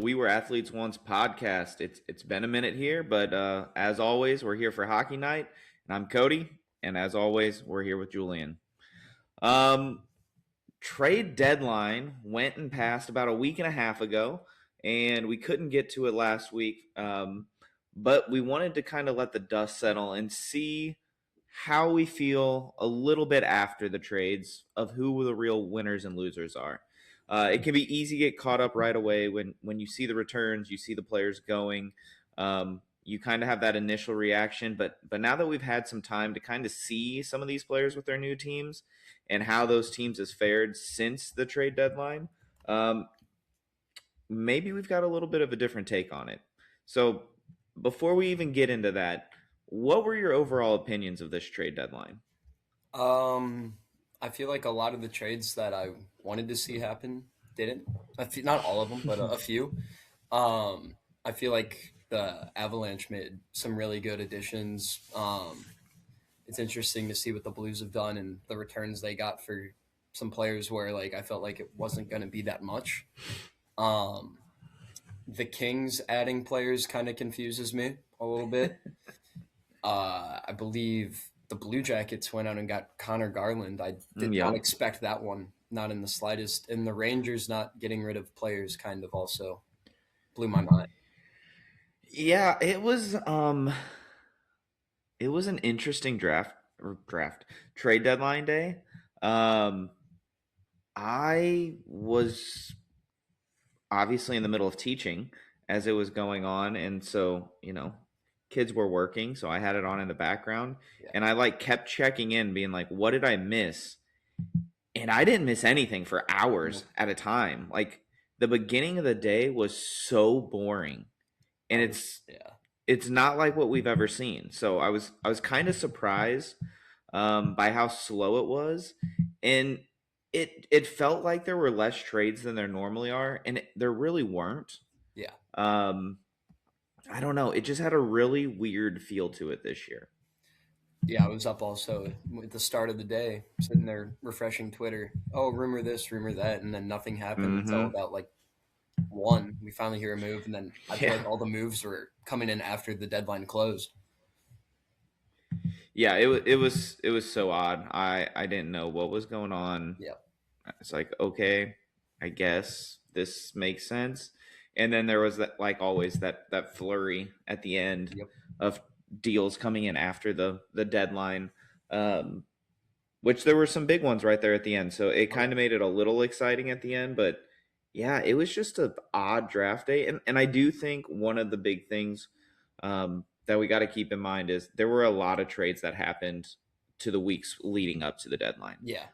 We Were Athletes Once podcast. It's been a minute here, but as always, we're here for hockey night, and I'm Cody, and as always, we're here with Julian. Um, Trade deadline went and passed about a week and a half ago, and we couldn't get to it last week. But we wanted to kind of let the dust settle and see how we feel a little bit after the trades of who the real winners and losers are. It can be easy to get caught up right away when you see the returns, you see the players going. You kind of have that initial reaction, but now that we've had some time to kind of see some of these players with their new teams and how those teams has fared since the trade deadline, um, maybe we've got a little bit of a different take on it. So before we even get into that, what were your overall opinions of this trade deadline? Um, I feel like a lot of the trades that I wanted to see happen didn't. Not all of them, but a few. I feel like the Avalanche made some really good additions. It's interesting to see what the Blues have done and the returns they got for some players where like I felt like it wasn't going to be that much. Um, the Kings adding players kind of confuses me a little bit. I believe the Blue Jackets went out and got Connor Garland. I did not Yep. expect that one, not in the slightest. And the Rangers not getting rid of players kind of also blew my mind. Yeah, it was an interesting draft trade deadline day. Um I was obviously in the middle of teaching as it was going on, and so, kids were working, so I had it on in the background, Yeah. and I like kept checking in being like, what did I miss? And I didn't miss anything for hours Nope. at a time. Like, the beginning of the day was so boring, and Yeah. it's not like what we've ever seen. So I was kind of surprised by how slow it was, and it felt like there were less trades than there normally are, and there really weren't. Yeah. Um, I don't know. It just had a really weird feel to it this year. Yeah. I was up also at the start of the day, sitting there refreshing Twitter. Oh, rumor this, rumor that. And then nothing happened until Mm-hmm. about like one. We finally hear a move. And then I feel Yeah, like all the moves were coming in after the deadline closed. yeah. It was so odd. I didn't know what was going on. Yeah. It's like, okay, I guess this makes sense. And then there was that, like always, that flurry at the end Yep. of deals coming in after the deadline, um, which there were some big ones right there at the end. So it Oh, yeah. kind of made it a little exciting at the end. But yeah, it was just an odd draft day. And I do think one of the big things that we got to keep in mind is there were a lot of trades that happened to the weeks leading up to the deadline, Yeah.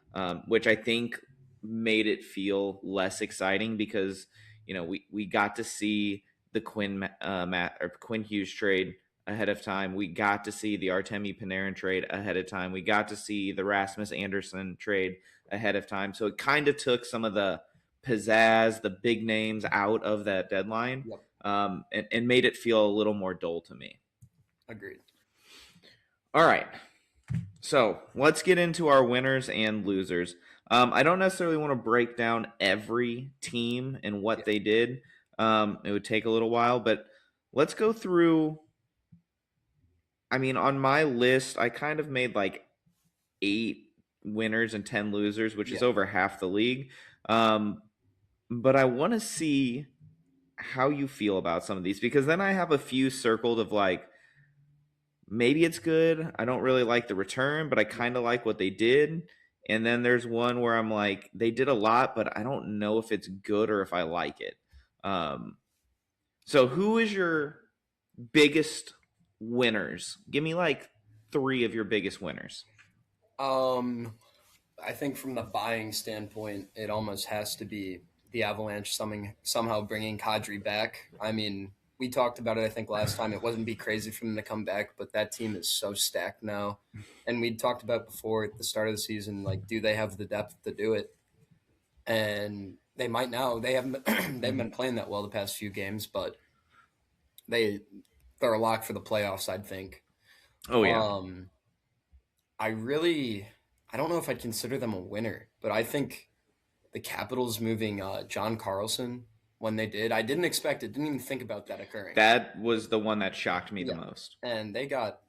which I think made it feel less exciting because we got to see the Quinn Hughes trade ahead of time. We got to see the Artemi Panarin trade ahead of time. We got to see the Rasmus Anderson trade ahead of time. So it kind of took some of the pizzazz, the big names out of that deadline, Yep. and made it feel a little more dull to me. Agreed. All right. So let's get into our winners and losers. I don't necessarily want to break down every team and what Yeah. they did. It would take a little while, but let's go through. I mean, on my list, I kind of made like 8 winners and 10 losers, which is Yeah. over half the league. Um, but I want to see how you feel about some of these because then I have a few circled of like maybe it's good. I don't really like the return, but I Yeah. kind of like what they did. And then there's one where I'm like, they did a lot, but I don't know if it's good or if I like it. Um, so who is your biggest winners? Give me like 3 of your biggest winners. Um, I think from the buying standpoint, it almost has to be the Avalanche somehow bringing Kadri back. I mean, we talked about it. I think last time it wasn't be crazy for them to come back, but that team is so stacked now. And we talked about before at the start of the season, like, do they have the depth to do it? And they might now. They haven't. They haven't been playing that well the past few games, but they they're a lock for the playoffs. I'd think. Oh yeah. Um, I really, I don't know if I'd consider them a winner, but I think the Capitals moving John Carlson when they did. I didn't expect it. Didn't even think about that occurring. That was the one that shocked me the Yeah, most. and they got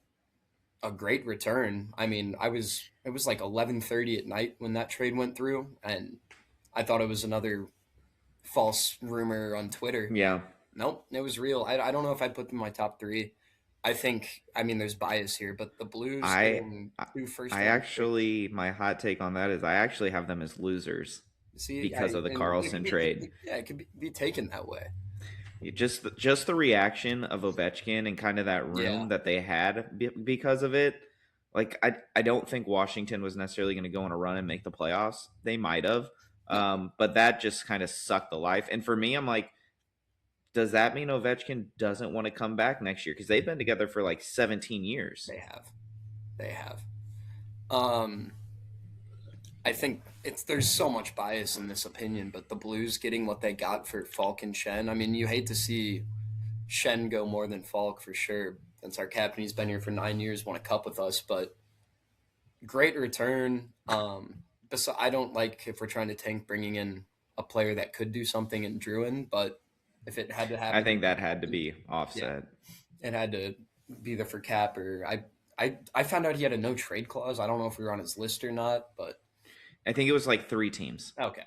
a great return. I mean, it was like 11:30 at night when that trade went through, and I thought it was another false rumor on Twitter. Yeah. Nope, it was real. I don't know if I'd put them in my top three. I mean, there's bias here, but the Blues I getting I two first I round picks. actually my hot take on that is I actually have them as losers See, because of the Carlson trade. yeah, it could be taken that way. Just the reaction of Ovechkin and kind of that Yeah, room that they had because of it. Like I don't think Washington was necessarily going to go on a run and make the playoffs. They might have, no, but that just kind of sucked the life. And for me, I'm like, does that mean Ovechkin doesn't want to come back next year? Because they've been together for like 17 years. they have, they have. Um, I think there's so much bias in this opinion, but the Blues getting what they got for Falk and Shen. I mean, you hate to see Shen go more than Falk for sure. Since our captain, he's been here for 9 years, won a cup with us, but great return. But I don't like if we're trying to tank bringing in a player that could do something in Druin, but if it had to I happen, think that had to be yeah, offset. it had to be there for Cap. Or I found out he had a no trade clause. I don't know if we were on his list or not, but I think it was like 3 teams. okay,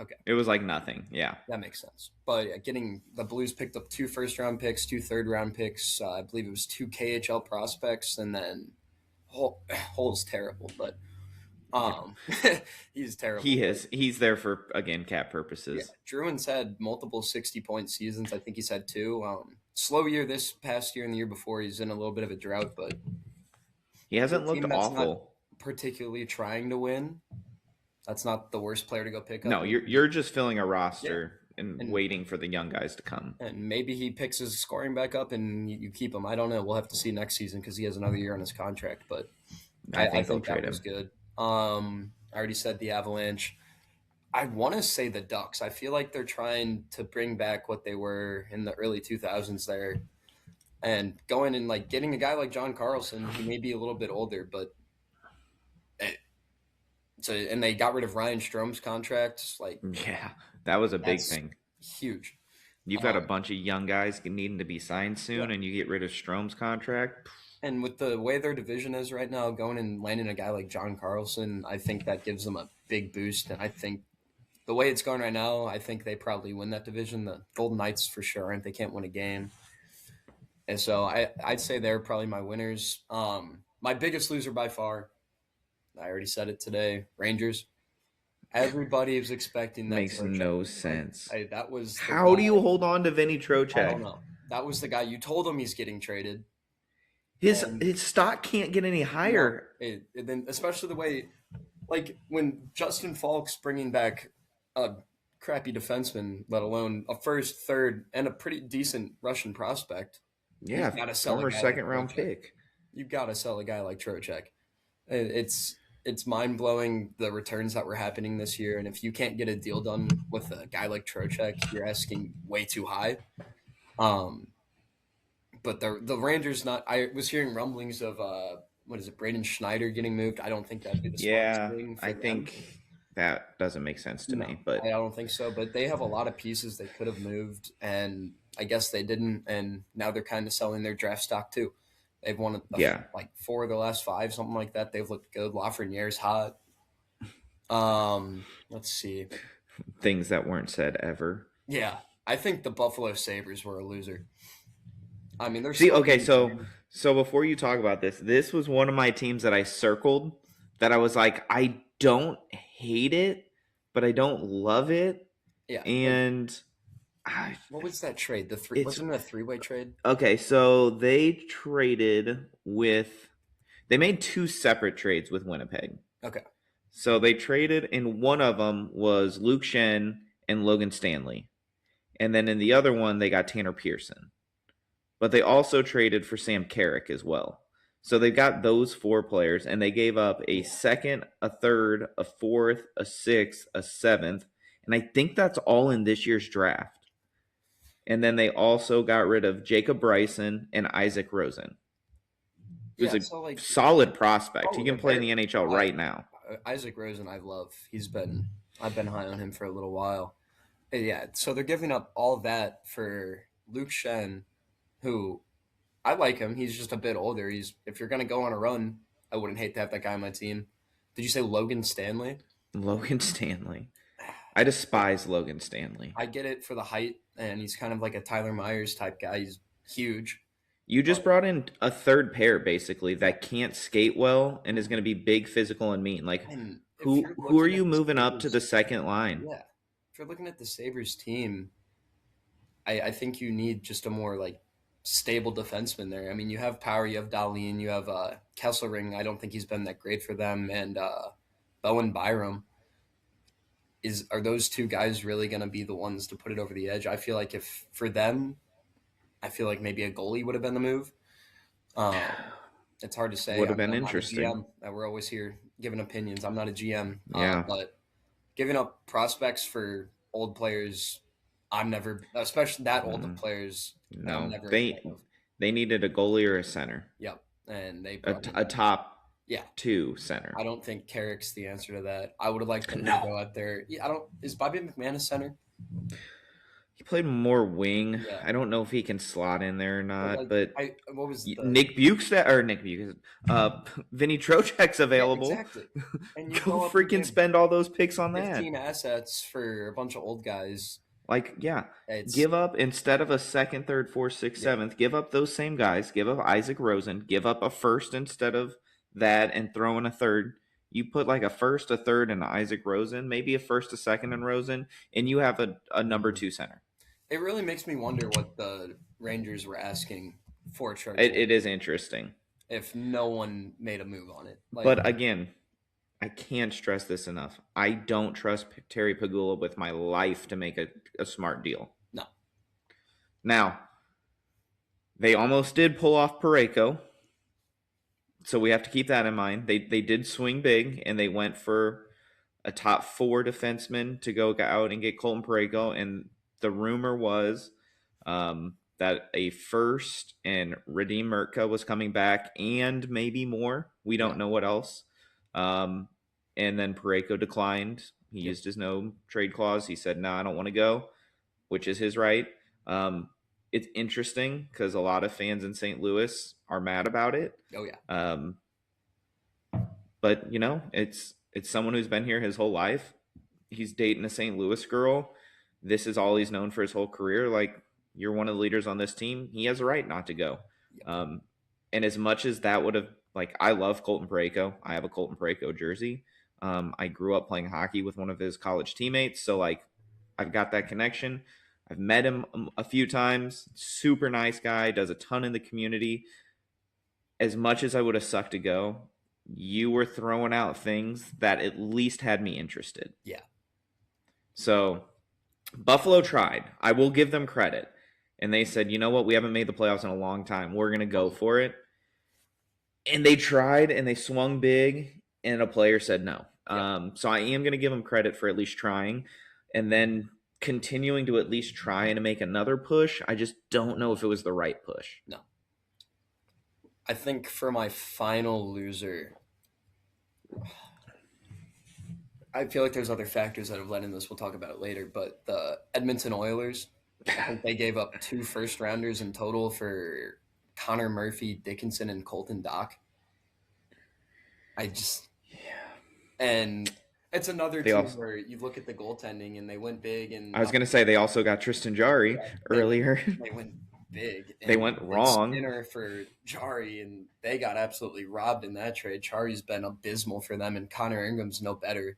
okay. It was like nothing. Yeah. That makes sense. But getting the Blues picked up two first round picks, two third round picks. I believe it was two KHL prospects, and then Hole's terrible, but he's terrible. He is. He's there for, again, cap Yeah, purposes. Druin's had multiple 60-point seasons. I think he's had two. Slow year this past year and the year before. He's in a little bit of a drought, but He for a hasn't looked team that's not awful. particularly trying to win, that's not the worst player to go pick up. No, you're just filling a Yeah, roster and and waiting for the young guys to come. and maybe he picks his scoring back up and you keep him. I don't know. We'll have to see next season because he has another year on his contract. But I I think they'll think that trade was him. good. I already said the Avalanche. I want to say the Ducks. I feel like they're trying to bring back what they were in the early 2000s there, and going and like getting a guy like John Carlson. He may be a little bit older, but and they got rid of Ryan Strom's contract. Like Yeah, that was a big that's thing. huge. You've got a Um, bunch of young guys needing to be signed yeah. soon, and you get rid of Strome's contract. And with the way their division is right now, going and landing a guy like John Carlson, I think that gives them a big boost. And I think the way it's going right now, I think they probably win that division. The Golden Knights for sure aren't. They can't win a game. And so I'd say they're probably my winners. My biggest loser by far, I already said it today, Rangers. Everybody was expecting that Makes Trocheck. no sense. That was the How do guy. you hold on to Vinny I Trocheck? don't know. That was the guy. You told him he's getting traded. His And his stock can't get any no, higher. then especially the way, like when Justin Falk's bringing back a crappy defenseman, let alone a first, third, and a pretty decent Russian prospect, you Yeah, gotta sell a former guy like second round Trocheck. pick. You gotta sell a guy like Trocheck. It's mind blowing the returns that were happening this year, and if you can't get a deal done with a guy like Trocheck, you're asking way too high. Um, but the Rangers not. I was hearing rumblings of what is it, Braden Schneider getting moved. I don't think that'd be the smartest Yeah, thing for I them. think that doesn't make sense to No, me. I But don't think so. But they have a lot of pieces they could have moved, and I guess they didn't. And now they're kind of selling their draft stock too. They've won yeah, like four of the last five, something like that. They've looked good. Lafreniere's hot. Let's see. things that weren't said ever. Yeah, I think the Buffalo Sabres were a loser. I mean, they're See, still a okay, good team. so before you talk about this was one of my teams that I circled that I was like, I don't hate it, but I don't love it, Yeah, like and I, what was that trade? The three it's wasn't it a three-way trade? okay. So they traded with, they made two separate trades with Winnipeg. Okay, So they traded, and one of them was Luke Shen and Logan Stanley, and then in the other one they got Tanner Pearson. But they also traded for Sam Carrick as well. So they got those four players, and they gave up a second, a third, a fourth, a sixth, a seventh, and I think that's all in this year's draft. And then they also got rid of Jacob Bryson and Isaac Rosen, who's yeah. a So like, solid prospect. He oh, can play in the NHL I, right now. Isaac Rosen, I love. I've been high on him for a little while. Yeah, so they're giving up all that for Luke Shen, who I like him. He's just a bit older. He's if you're gonna go on a run, I wouldn't hate to have that guy on my team. Did you say Logan Stanley? Logan Stanley. I despise Logan Stanley. I get it for the height, and he's kind of like a Tyler Myers type guy. He's huge, You just but brought in a third pair basically yeah. that can't skate well and is going to be big, physical, and mean. Like, And if who you're who are looking you at the moving up to Sabres, the second line? yeah, if you're looking at the Sabres team, I think you need just a more like stable defenseman there. I mean, you have Power, you have Dahlin, you have Kesselring. I don't think he's been that great for them, and Bowen Byram. Are those two guys really going to be the ones to put it over the edge? I feel like if for them, I feel like maybe a goalie would have been the move. It's hard to say. Would have been I'm not a interesting. GM. We're always here giving opinions. I'm not a GM, Yeah. but giving up prospects for old players, I'm never, especially that old of Mm, players, I'm no, never a fan they of. they needed a goalie or a center, Yep, and they a, brought a in, top yeah. two center. I don't think Carrick's the answer to that. I would have liked them to No, go out there. Yeah, I don't. Is Bobby McManus center? he played more wing. Yeah, I don't know if he can slot in there or but not, like but I, what was the Nick Bukestad or Nick Bukestad, Vinny Trocheck's yeah, available. exactly. And you Go go up and freaking give spend all those picks on that. 15 assets for a bunch of old guys. Like, yeah, It's give up instead of a second, third, fourth, sixth, yeah, seventh. Give up those same guys. Give up Isaac Rosen. Give up a first instead of that, and throw in a third. You put like a first, a third, and Isaac Rosen, maybe a first, a second, and Rosen, and you have a number mhm. two center. It really makes me wonder what the Rangers were asking for Troy It is interesting, if no one made a move on it. Like, but again, I can't stress this enough. I don't trust Terry Pagula with my life to make a smart deal. no, Now, they almost did pull off Pareko, so we have to keep that in mind. They did swing big and they went for a top four defenseman to go out and get Colton Pareko. And the rumor was that a first and Radim Mertka was coming back and maybe more. We yeah, don't know what else. Um, and then Pareko declined. He yep, used his no trade clause. He said, "No, I don't want to go," which is his right. Um, it's interesting because a lot of fans in St. Louis are mad about it. oh yeah, Um, but it's someone who's been here his whole life. He's dating a St. Louis girl. This is all he's known for his whole career. Like, you're one of the leaders on this team. He has a right not to go. yep, Um, and as much as that would have, like, I love Colton Pareko. I have a Colton Pareko jersey. I grew up playing hockey with one of his college teammates, so like, I've got that connection. I've met him a few times. Super nice guy. Does a ton in the community. As much as I would have sucked to go, you were throwing out things that at least had me interested. yeah. So Buffalo tried. I will give them credit. And they said, you know what? We haven't made the playoffs in a long time. We're going to go for it. And they tried and they swung big, and a player said no. Yep. So I am going to give them credit for at least trying and then continuing to at least try and make another push. I just don't know if it was the right push. No. I think for my final loser, I feel like there's other factors that have led in this. We'll talk about it later, but the Edmonton Oilers, I think they gave up 2 first rounders in total for Connor Murphy, Dickinson, and Colton Dock. I just and it's another They team also, where you look at the goaltending and they went big and I was going to say, they also got Tristan Jari yeah, earlier. they went big They and went it's wrong. Skinner for Jari and they got absolutely robbed in that trade. Jari's been abysmal for them and Connor Ingram's no better.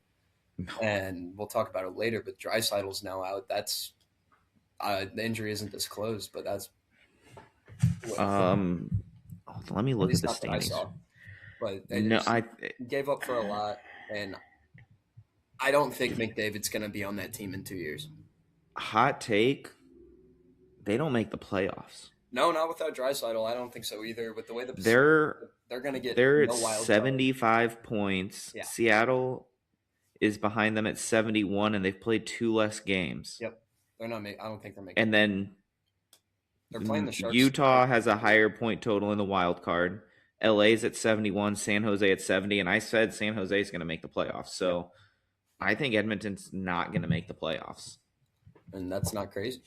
And we'll talk about it later. But Dreisaitl's now out. That's the injury isn't disclosed, but that's Let me at look at least the not that I standings. saw. But No, I gave up for a lot, and I don't think McDavid's going to be on that team in 2 years. hot take. They don't make the playoffs. No, not without Draisaitl. I don't think so either. With the way They're they're going to get they're at no wild card. 75 points. Yeah. Seattle is behind them at 71, and they've played 2 less games. Yep, they're not. I don't think they're making. And then They're playing the Sharks. Utah has a higher point total in the wild card. LA's at 71, San Jose at 70, and I said San Jose is going to make the playoffs. So I think Edmonton's not going to make the playoffs. and that's not crazy.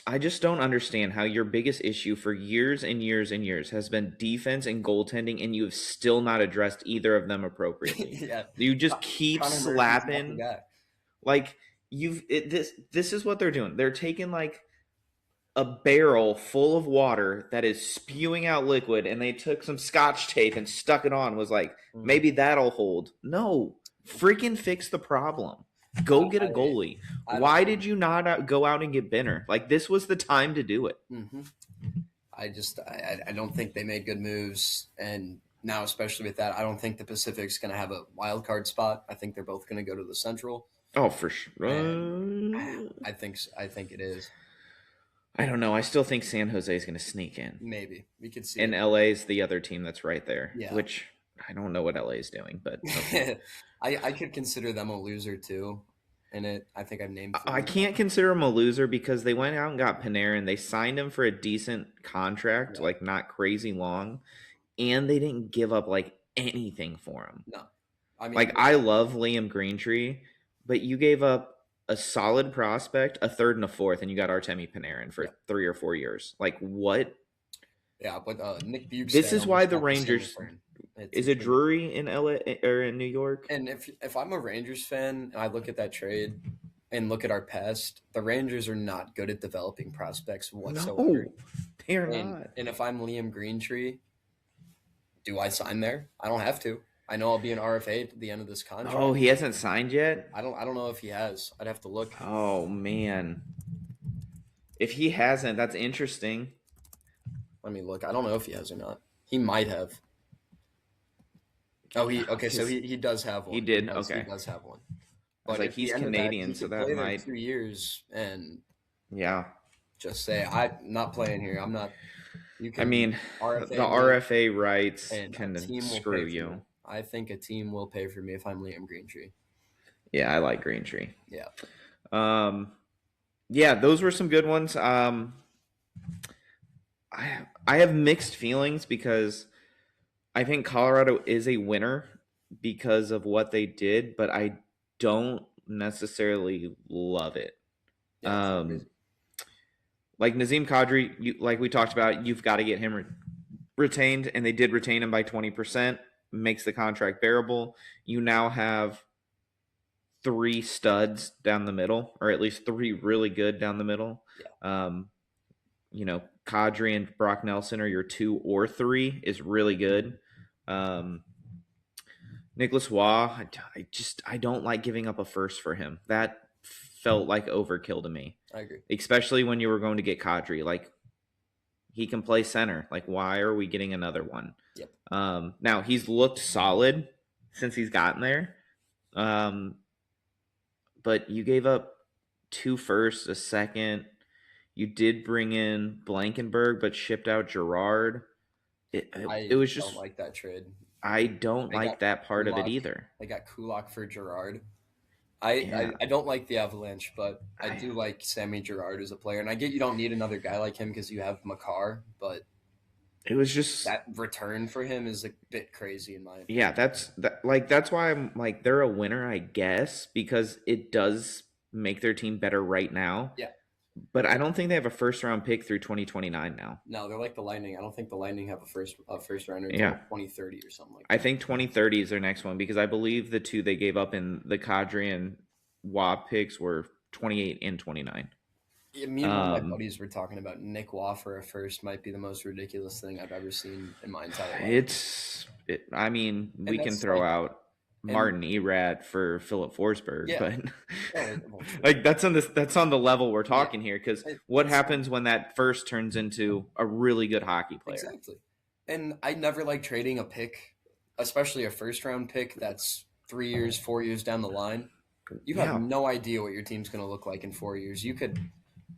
I just don't understand how your biggest issue for years and years and years has been defense and goaltending, and you have still not addressed either of them appropriately. Yeah, You just keep Connor Murphy's not the slapping. guy. Like this is what they're doing. They're taking like a barrel full of water that is spewing out liquid, and they took some scotch tape and stuck it on. Was like, maybe that'll hold. No, freaking fix the problem. Go get a goalie. Why did you not go out and get Benner? Like, this was the time to do it. Mm-hmm. I don't think they made good moves, and now especially with that, I don't think the Pacific's going to have a wild card spot. I think they're both going to go to the Central. Oh, for sure. I think it is. I don't know. I still think San Jose is going to sneak in. Maybe we could see. And LA is the other team that's right there. Yeah. Which I don't know what LA is doing, but okay. I could consider them a loser too. In it, I think I've named. I can't consider them a loser because they went out and got Panarin. They signed him for a decent contract, like not crazy long, and they didn't give up like anything for him. No, I mean, like I love Liam Greentree, but you gave up a solid prospect, a third and a fourth, and you got Artemi Panarin for 3 or 4 years. Like what? Yeah, but Nick Bukes. This is why the Rangers. Is it Drury in LA or in New York? And if I'm a Rangers fan and I look at that trade and look at our past, the Rangers are not good at developing prospects whatsoever. No, they're not. And if I'm Liam Greentree, do I sign there? I don't have to. I know I'll be an RFA at the end of this contract. Oh, he hasn't signed yet? I don't know if he has. I'd have to look. Oh man. If he hasn't, that's interesting. Let me look. I don't know if he has or not. He might have. Oh, so he does have one. He did. Okay. He does have one. But like he's Canadian, so that might 2 years and yeah. Just say I'm not playing here. I'm not. You can. I mean, the RFA rights can screw you. I think a team will pay for me if I'm Liam Greentree. Yeah, I like Greentree. Yeah. Yeah, those were some good ones. I have mixed feelings because I think Colorado is a winner because of what they did, but I don't necessarily love it. Yeah, like Nazem Kadri, like we talked about, you've got to get him retained, and they did retain him by 20%, makes the contract bearable. You now have 3 studs down the middle, or at least 3 really good down the middle. Yeah. You know, Kadri and Brock Nelson are your 2 or 3 is really good. Nicholas Waugh, I don't like giving up a first for him. That felt like overkill to me. I agree. Especially when you were going to get Kadri. Like, he can play center. Like, why are we getting another one? Yep. Now, he's looked solid since he's gotten there. But you gave up 2 firsts, a second. You did bring in Blankenberg, but shipped out Girard. It was just. I don't like that trade. I don't like that part Kulak, of it either. I got Kulak for Girard. I don't like the Avalanche, but I do like Sammy Girard as a player. And I get you don't need another guy like him because you have Makar, but it was just that return for him is a bit crazy in my opinion. Yeah, that's why I'm like they're a winner, I guess, because it does make their team better right now. Yeah. But I don't think they have a first round pick through 2029 now. No, they're like the Lightning. I don't think the Lightning have a first rounder until 2030 or something like that. I think 2030 is their next one because I believe the 2 they gave up in the Kadri and Waugh picks were 28 and 29. Yeah, me and one of my buddies were talking about Nick Waugh for a first might be the most ridiculous thing I've ever seen in my entire life. I mean, we can throw out Martin Erat for Philip Forsberg, but like that's on the level we're talking here because what happens when that first turns into a really good hockey player? Exactly. And I never like trading a pick, especially a first round pick that's 3 years, 4 years down the line. You have no idea what your team's going to look like in 4 years.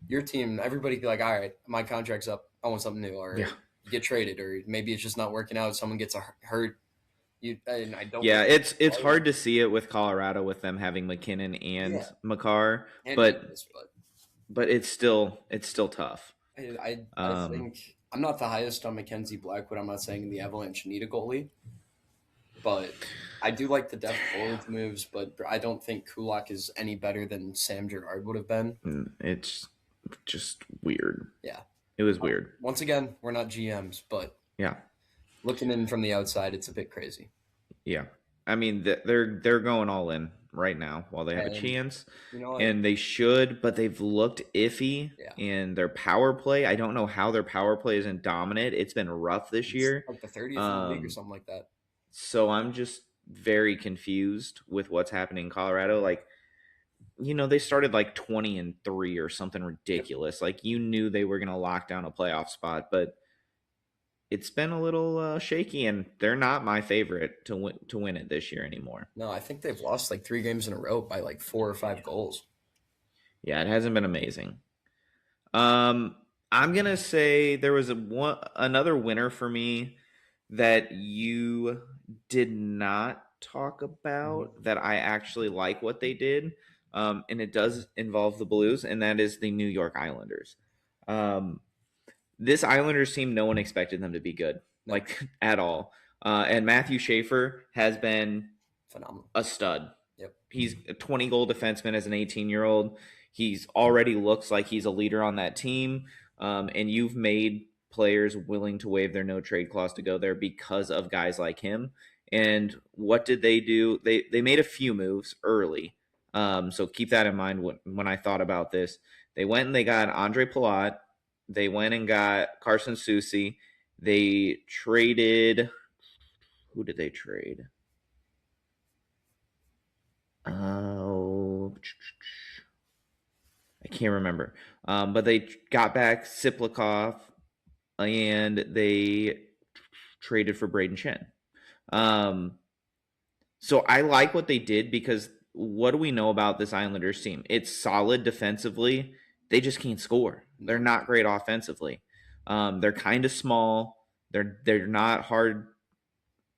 Your team, everybody be like, all right, my contract's up. I want something new, or you get traded, or maybe it's just not working out. Someone gets hurt. It's hard to see it with Colorado with them having McKinnon and Makar, but it's still tough. I think I'm not the highest on Mackenzie Blackwood. I'm not saying the Avalanche need a goalie, but I do like the depth forwards moves, but I don't think Kulak is any better than Sam Girard would have been. It's just weird. Yeah. It was weird. Once again, we're not GMs, but Yeah. looking in from the outside, it's a bit crazy. Yeah. I mean, they're going all in right now while they have a And chance, you know what? and they should, but they've looked iffy Yeah. in their power play. I don't know how their power play isn't dominant. It's been rough this It's year. like the 30th in the league or Um, something like that. so I'm just very confused with what's happening in Colorado. Like, they started like 20-3 or something Yep. ridiculous. Like, you knew they were going to lock down a playoff spot, but it's been a little shaky, and they're not my favorite to win it this year anymore. No, I think they've lost like 3 games in a row by like 4 or 5 goals. Yeah, it hasn't been amazing. Um, I'm gonna say there was another winner for me that you did not talk about that I actually like what they did, and it does involve the Blues, and that is the New York Islanders. Um, this Islanders team, no one expected them to be good, No, like at all. And Matthew Schaefer has been phenomenal. a stud. Yep. He's a 20-goal defenseman as an 18-year-old. He's already looks like he's a leader on that team. And you've made players willing to waive their no trade clause to go there because of guys like him. And what did they do? They made a few moves early. So keep that in mind when I thought about this. They went and they got Andre Palat. They went and got Carson Soucy. They traded. Who did they trade? Oh, I can't remember. But they got back Siplikov and they traded for Braden Shen. Um, so I like what they did because what do we know about this Islanders team? It's solid defensively. They just can't score. They're No. not great offensively. They're kind of small. They're not hard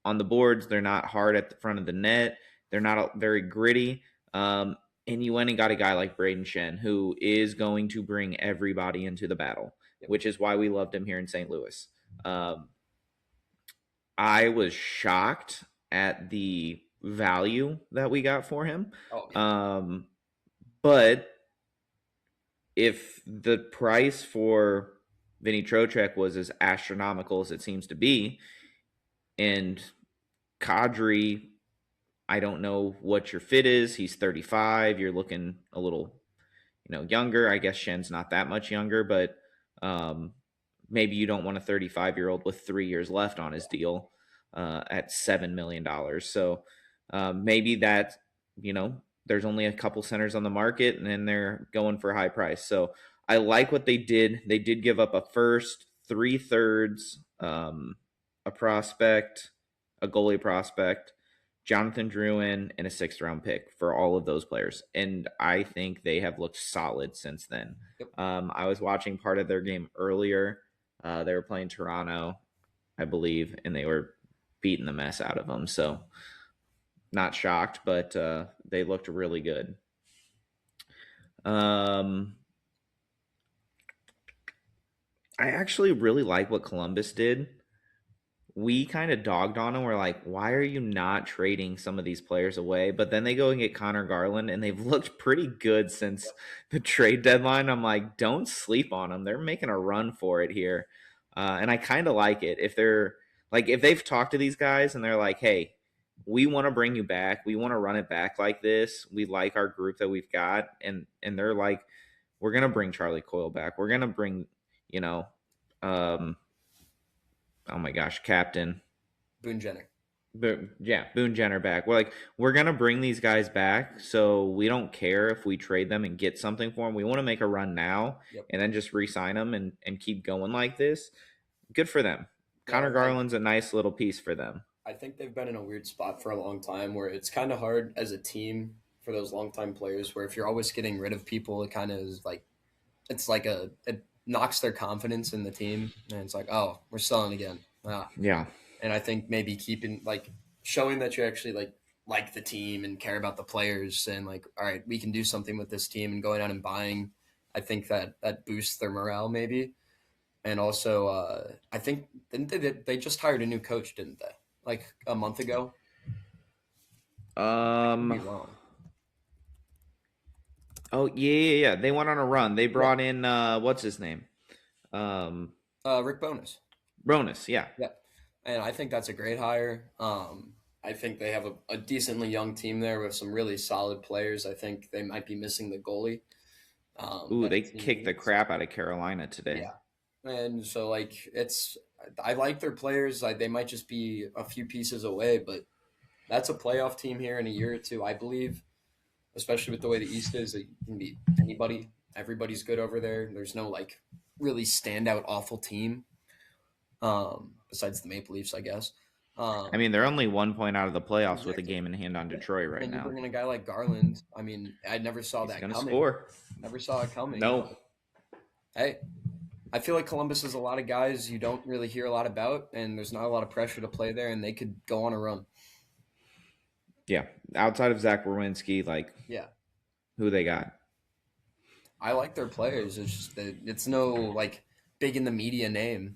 on the boards. They're not hard at the front of the net. They're not very gritty. And you went and got a guy like Braden Shen, who is going to bring everybody into the battle, Yep. which is why we loved him here in St. Louis. I was shocked at the value that we got for him. Oh, yeah. But if the price for Vinny Trocheck was as astronomical as it seems to be, and Kadri, I don't know what your fit is. He's 35. You're looking a little, younger. I guess Shen's not that much younger, but maybe you don't want a 35-year-old with 3 years left on his deal at $7 million. So maybe that, there's only a couple centers on the market, and then they're going for a high price. So I like what they did. They did give up a first, 3/3, a prospect, a goalie prospect, Jonathan Drouin, and a 6th-round pick for all of those players. And I think they have looked solid since then. Yep. I was watching part of their game earlier. They were playing Toronto, I believe, and they were beating the mess out of them. So not shocked, but they looked really good. I actually really like what Columbus did. We kind of dogged on them. We're like, why are you not trading some of these players away? But then they go and get Connor Garland, and they've looked pretty good since the trade deadline. I'm like, don't sleep on them. They're making a run for it here. And I kind of like it. If they've talked to these guys and they're like, hey, we want to bring you back. We want to run it back like this. We like our group that we've got. And they're like, we're going to bring Charlie Coyle back. We're going to bring, oh my gosh, Captain Boone Jenner. Boone Jenner back. We're gonna bring these guys back, so we don't care if we trade them and get something for them. We want to make a run now, Yep. and then just re-sign them and keep going like this. Good for them. Connor Yeah, Garland's a nice little piece for them. I think they've been in a weird spot for a long time where it's kind of hard as a team for those longtime players where if you're always getting rid of people, it kind of is like, it's like it knocks their confidence in the team. And it's like, oh, we're selling again. Yeah. And I think maybe showing that you actually like the team and care about the players and like, all right, we can do something with this team and going out and buying. I think that boosts their morale maybe. And also, I think didn't they just hired a new coach, didn't they? Like a month ago. I could be Um. wrong. Oh yeah. They went on a run. They Yeah. brought in what's his name? Um, Rick Bonus. Ronus. Yeah. Yeah. And I think that's a great hire. I think they have a decently young team there with some really solid players. I think they might be missing the goalie Ooh, that they the team kicked the needs. crap out of Carolina today. Yeah. And so, like, I like their players. Like, they might just be a few pieces away, but that's a playoff team here in a year or two, I believe, especially with the way the East is. It can beat anybody. Everybody's good over there. There's no, like, really standout awful team besides the Maple Leafs, I guess. I Um, mean, they're only 1 point out of the playoffs with a exactly. game in hand on Yeah. Detroit right And you now. bring in a guy like Garland. I mean, I never saw He's that gonna coming. score. Never saw it coming. No. But hey, I feel like Columbus has a lot of guys you don't really hear a lot about, and there's not a lot of pressure to play there, and they could go on a run. Yeah. Outside of Zach Werenski, like Yeah, who they got? I like their players. It's just that it's no like big in the media name.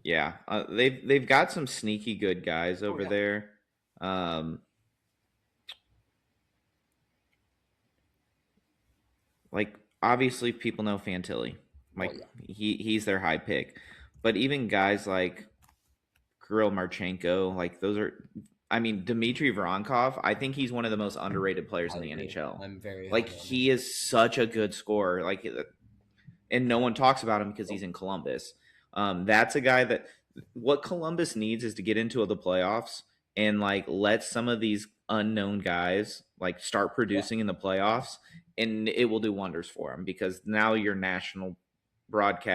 Yeah. They've got some sneaky good guys Oh over yeah, there. Um, like obviously people know Fantilli. oh Like yeah, he's their high pick. But even guys like Kirill Marchenko, like those are I mean, Dmitry Voronkov, I think he's one of the most underrated players I in the agree. NHL. I'm very high Like on him. he is such a good scorer. Like and no one talks about him because he's Nope. in Columbus. That's a guy that what Columbus needs is to get into the playoffs and like let some of these unknown guys like start Yeah, producing in the playoffs, and it will do wonders for them because now you're national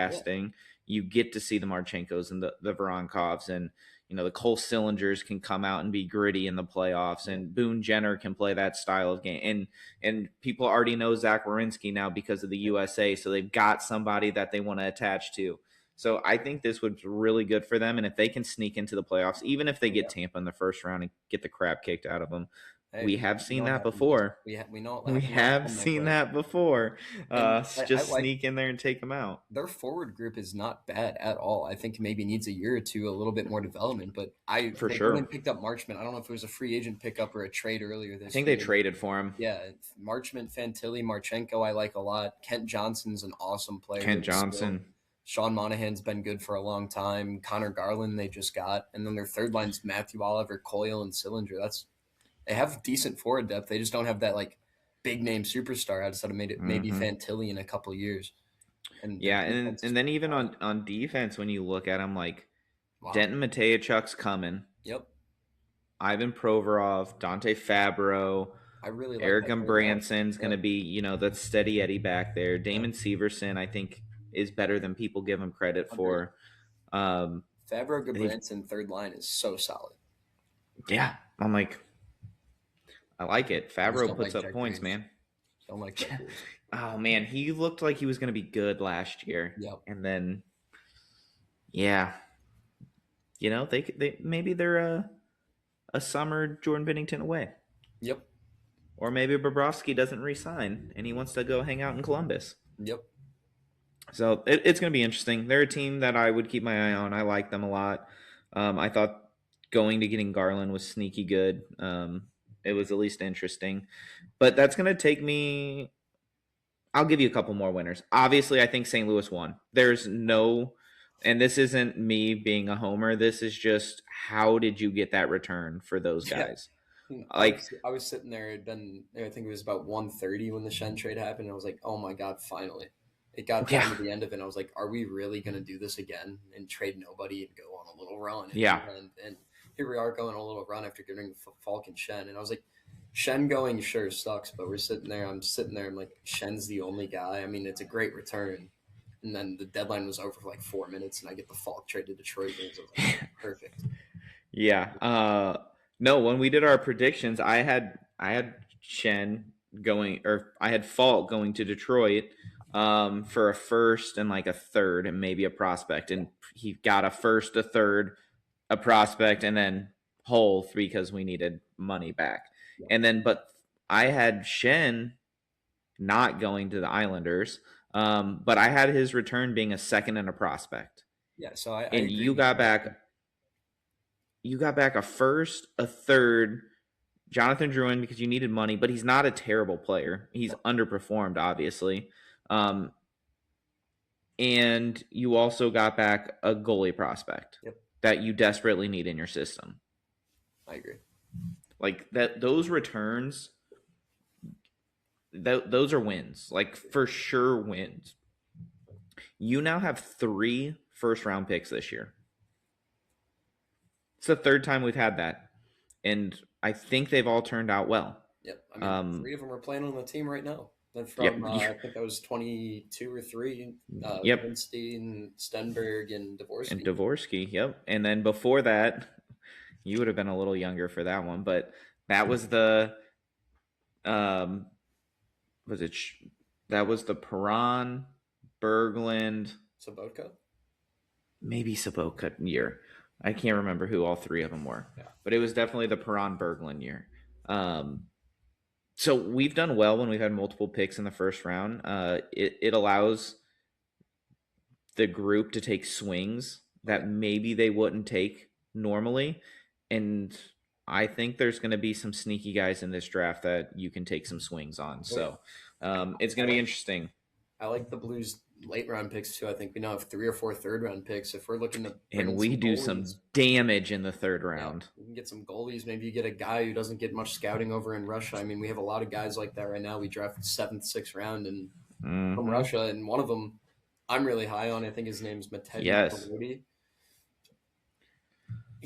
yeah, broadcasting. You get to see the Marchenkos and the Veronkovs, and the Cole Cylinders can come out and be gritty in the playoffs, yeah, and Boone Jenner can play that style of game, and people already know Zach Werenski now because of the yeah, USA, so they've got somebody that they want to attach to. So I think this was really good for them, and if they can sneak into the playoffs, even if they oh get yeah. Tampa in the first round and get the crap kicked out of them, Hey, we have you know seen what that happened last? before. We know what We happened last have time that seen way. that before. And I Just like sneak in there and take them out their forward group is not bad at all. I think maybe needs a year or two, a little bit more development. But for they went sure. and picked up Marchment. I don't know if it was a free agent pickup or a trade earlier I this think they year. traded for him. Yeah, Marchment, Fantilli, Marchenko, I like a lot. Kent Johnson's an awesome player Kent with skill. Johnson. Sean Monahan's been good for a long time. Connor Garland they just got, and then their third line's Matthew Oliver, Coyle, and Sillinger. They have decent forward depth. They just don't have that like big name superstar outside of maybe Mm-hmm. Fantilli in a couple years. And their Yeah, and defense is and then even awesome. on defense, when you look at them, like Wow. Denton Mateychuk's coming, Yep. Ivan Provorov, Dante Fabro, I really like Eric that third line. Branson's going Yeah, to be, that steady Eddie back there. yeah, Damon Severson, I think, is better than people give him credit agreed. for. Um, Favreau they've, Gudbranson third line is so solid. yeah, I'm like, I like it. I just Fabro don't puts like up Jack points, Hughes. man. Don't like Jack Hughes. Oh man, he looked like he was going to be good last year, Yep. and then yeah, they maybe they're a summer Jordan Binnington away. Yep. Or maybe Bobrovsky doesn't resign and he wants to go hang out in Columbus. Yep. So it's going to be interesting. They're a team that I would keep my eye on. I like them a lot. I thought going to getting Garland was sneaky good. It was at least interesting. But that's going to take me. I'll give you a couple more winners. Obviously, I think St. Louis won. There's no. And this isn't me being a homer. This is just how did you get that return for those Yeah. guys? I Like, was I was sitting there. It'd been I think it was about 1:30 when the Shen trade happened. And I was like, oh my god, finally! It got yeah, down to the end of it. And I was like, are we really gonna do this again and trade nobody and go on a little run? yeah, And here we are going on a little run after getting Falk and Shen. And I was like, Shen going sure sucks, but we're sitting there. I'm sitting there. I'm like, Shen's the only guy. I mean, it's a great return. And then the deadline was over for like 4 minutes, and I get the Falk trade to Detroit. And I was like, perfect. yeah. No, when we did our predictions, I had Shen going, or I had Fault going to Detroit for a first and like a third and maybe a prospect, Yeah. and he got a first, a third, a prospect, and then whole because we needed money back. Yeah. And then, but I had Shen not going to the Islanders, but I had his return being a second and a prospect, Yeah. So I and agree with you. you got back a first, a third, Jonathan Drouin because you needed money, but he's not a terrible player. He's underperformed, obviously. Um, and you also got back a goalie prospect Yep, that you desperately need in your system. I agree. Like that, those returns, those are wins. Like for sure wins. You now have 3 first round picks this year. It's the third time we've had that, and I think they've all turned out well. Yep, I mean, 3 of them are playing on the team right now. Then from Yep, I think that was 22 or 3, yep, Winstein, Stenberg, and and Dvorsky. Dvorsky, yep, and then before that, you would have been a little younger for that one, but that was the um, was it? That was the Perron, Berglund, Sabotka. maybe Saboka year. I can't remember who all 3 of them were, Yeah, but it was definitely the Perron Berglund year. So we've done well when we've had multiple picks in the first round. It allows the group to take swings that maybe they wouldn't take normally. And I think there's going to be some sneaky guys in this draft that you can take some swings on. So it's going to be interesting. I like the Blues late round picks too. I think we now have 3 or 4 third round picks. If we're looking to bring And in we some do goalies, some damage in the third yeah, round. we can get some goalies. Maybe you get a guy who doesn't get much scouting over in Russia. I mean, we have a lot of guys like that right now. We drafted 7th, 6th round and from Russia, and one of them I'm really high on. I think his name's Matevi Yes. Karodi.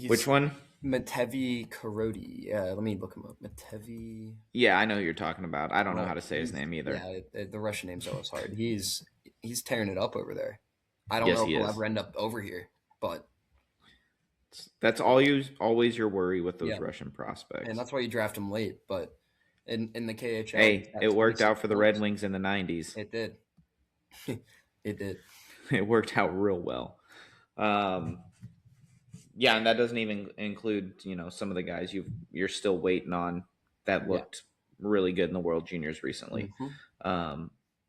Which one? Matevi Karodi. Let me look him up. Matevi. Yeah, I know who you're talking about. I don't know how to say his name either. Yeah, the Russian name's always hard. He's tearing it up over there. I don't Yes, know if he he'll is. ever end up over here, but That's always your worry with those yeah, Russian prospects. and that's why you draft him late. But in the KHL, Hey, it worked out for the Red goals. Wings in the 90s. It did. It did. It worked out real well. Yeah, and that doesn't even include, some of the guys you're still waiting on that looked really good in the World Juniors recently.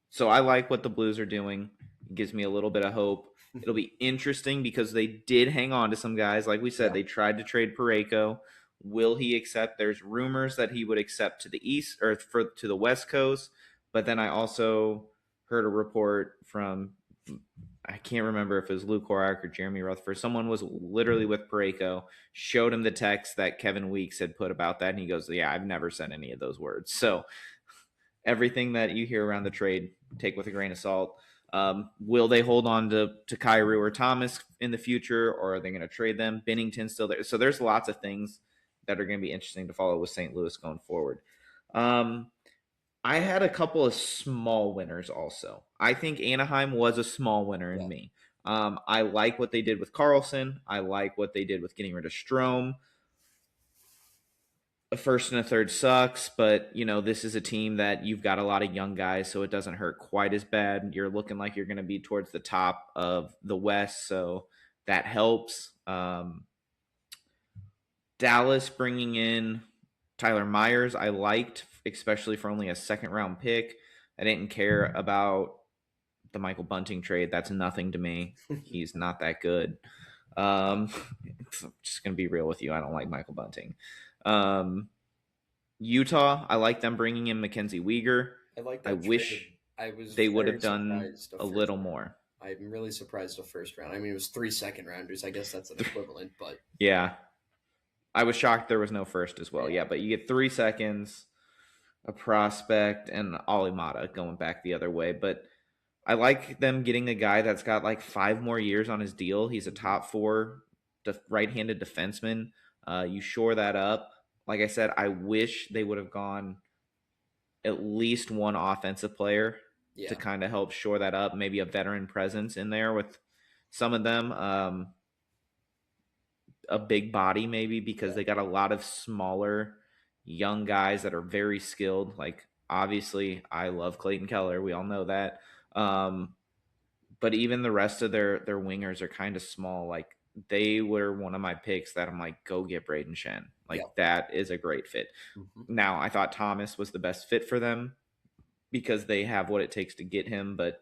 So I like what the Blues are doing. It gives me a little bit of hope. It'll be interesting because they did hang on to some guys. Like we said, they tried to trade Parayko. Will he accept? There's rumors that he would accept to the east or to the West Coast. But then I also heard a report from, I can't remember if it was Luke Horak or Jeremy Rutherford. Someone was literally with Parayko, showed him the text that Kevin Weeks had put about that, and he goes, "Yeah, I've never said any of those words." So everything that you hear around the trade, take with a grain of salt. Will they hold on to Kyrou or Thomas in the future, or are they going to trade them? Bennington's still there. So there's lots of things that are going to be interesting to follow with St. Louis going forward. I had a couple of small winners also. I think Anaheim was a small winner in me. I like what they did with Carlson. I like what they did with getting rid of Strome. A first and a third sucks, but this is a team that you've got a lot of young guys, so it doesn't hurt quite as bad. You're looking like you're going to be towards the top of the West, so that helps. Dallas bringing in Tyler Myers, I liked, especially for only a second round pick. I didn't care about the Michael Bunting trade. That's nothing to me. He's not that good. I'm just going to be real with you. I don't like Michael Bunting. Utah, I like them bringing in Mackenzie Weegar. I wish they would have done a little more. I'm really surprised the first round. I mean, it was 3 second rounders. I guess that's an equivalent, but yeah. I was shocked there was no first as well. Yeah, but you get 3 seconds, a prospect, and Alimata going back the other way. But I like them getting a guy that's got like 5 more years on his deal. He's a top 4 right-handed defenseman. You shore that up. Like I said, I wish they would have gone at least one offensive player to kind of help shore that up. Maybe a veteran presence in there with some of them. A big body maybe because they got a lot of smaller young guys that are very skilled. Like obviously I love Clayton Keller. We all know that. But even the rest of their wingers are kind of small. Like they were one of my picks that I'm like, go get Braden Shen. Like that is a great fit. Now I thought Thomas was the best fit for them because they have what it takes to get him, but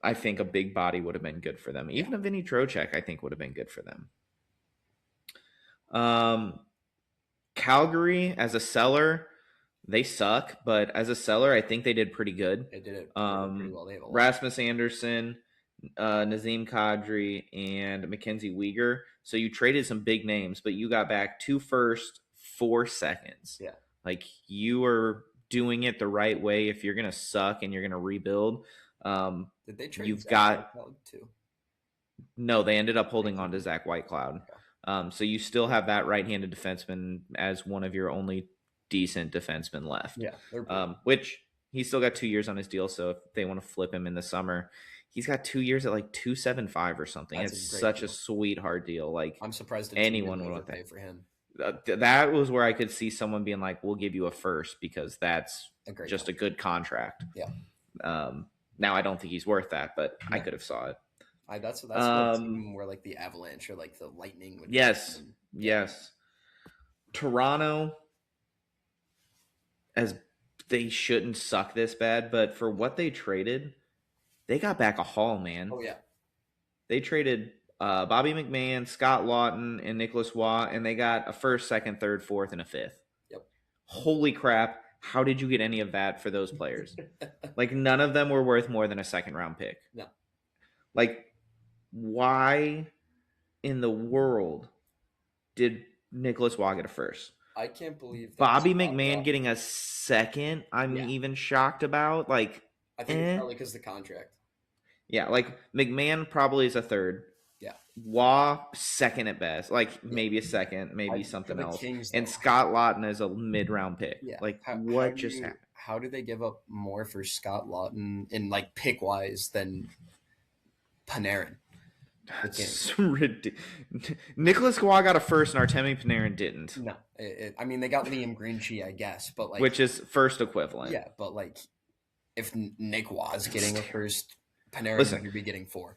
I think a big body would have been good for them. Even a Vinny Trocheck, I think would have been good for them. Calgary as a seller, they suck, but as a seller, I think they did pretty good. They did pretty well. They have a lot. Rasmus Anderson, Nazem Kadri, and Mackenzie Weegar. So you traded some big names, but you got back 2 firsts, 4 seconds. Yeah. Like, you are doing it the right way if you're going to suck and you're going to rebuild. Did they trade you've Zach got Whitecloud too? No, they ended up holding on to Zach Whitecloud. Okay. So you still have that right-handed defenseman as one of your only decent defensemen left. Yeah. Which he's still got 2 years on his deal. So if they want to flip him in the summer, he's got 2 years at like $275 or something. That's it's a great such deal. a sweetheart deal. Like, I'm surprised anyone would want pay that for him. That was where I could see someone being like, "We'll give you a first," because that's just a good contract. Yeah. Now I don't think he's worth that, but I could have saw it. That's what team where like the Avalanche or like the Lightning would. Yes. Toronto, as they shouldn't suck this bad, but for what they traded, they got back a haul, man. Oh yeah. They traded Bobby McMahon, Scott Lawton, and Nicholas Waugh, and they got a first, second, third, fourth, and a fifth. Yep. Holy crap. How did you get any of that for those players? Like, none of them were worth more than a second-round pick. No. Like, why in the world did Nicholas Waugh get a first? I can't believe that. Bobby McMahon getting a second, I'm even shocked about. Like, I think it's probably because of the contract. Yeah, like, McMahon probably is a third. Yeah. Waugh, second at best. Like, maybe a second, maybe something else. Kings, and Scott Lawton is a mid-round pick. Yeah. Like, what just happened? How did they give up more for Scott Lawton in, like, pick-wise than Panarin? That's ridiculous. Nicholas Waugh got a first and Artemi Panarin didn't. No. I mean, they got Liam Greenshee, I guess, but, like... Which is first equivalent. Yeah, but, like, if Nick Waugh's getting a first, Panarin would be getting 4.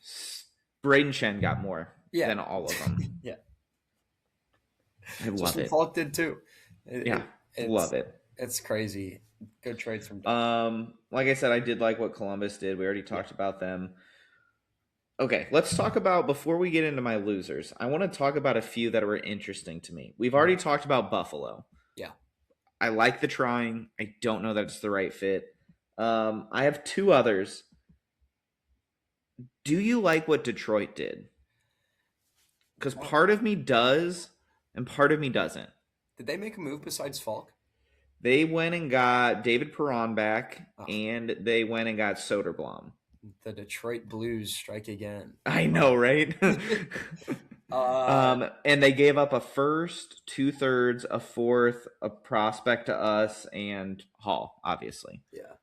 Braden Shen got more than all of them. Yeah. I love it. Falk did too. Love it. It's crazy. Good trades from like I said, I did like what Columbus did. We already talked about them. Okay, let's talk about, before we get into my losers, I want to talk about a few that were interesting to me. We've already talked about Buffalo. Yeah. I like the trying. I don't know that it's the right fit. I have 2 others. Do you like what Detroit did? Because part of me does, and part of me doesn't. Did they make a move besides Falk? They went and got David Perron back, and they went and got Soderblom. The Detroit Blues strike again. I know, right? And they gave up a first, 2/3, a fourth, a prospect to us, and Hall, obviously. Yeah.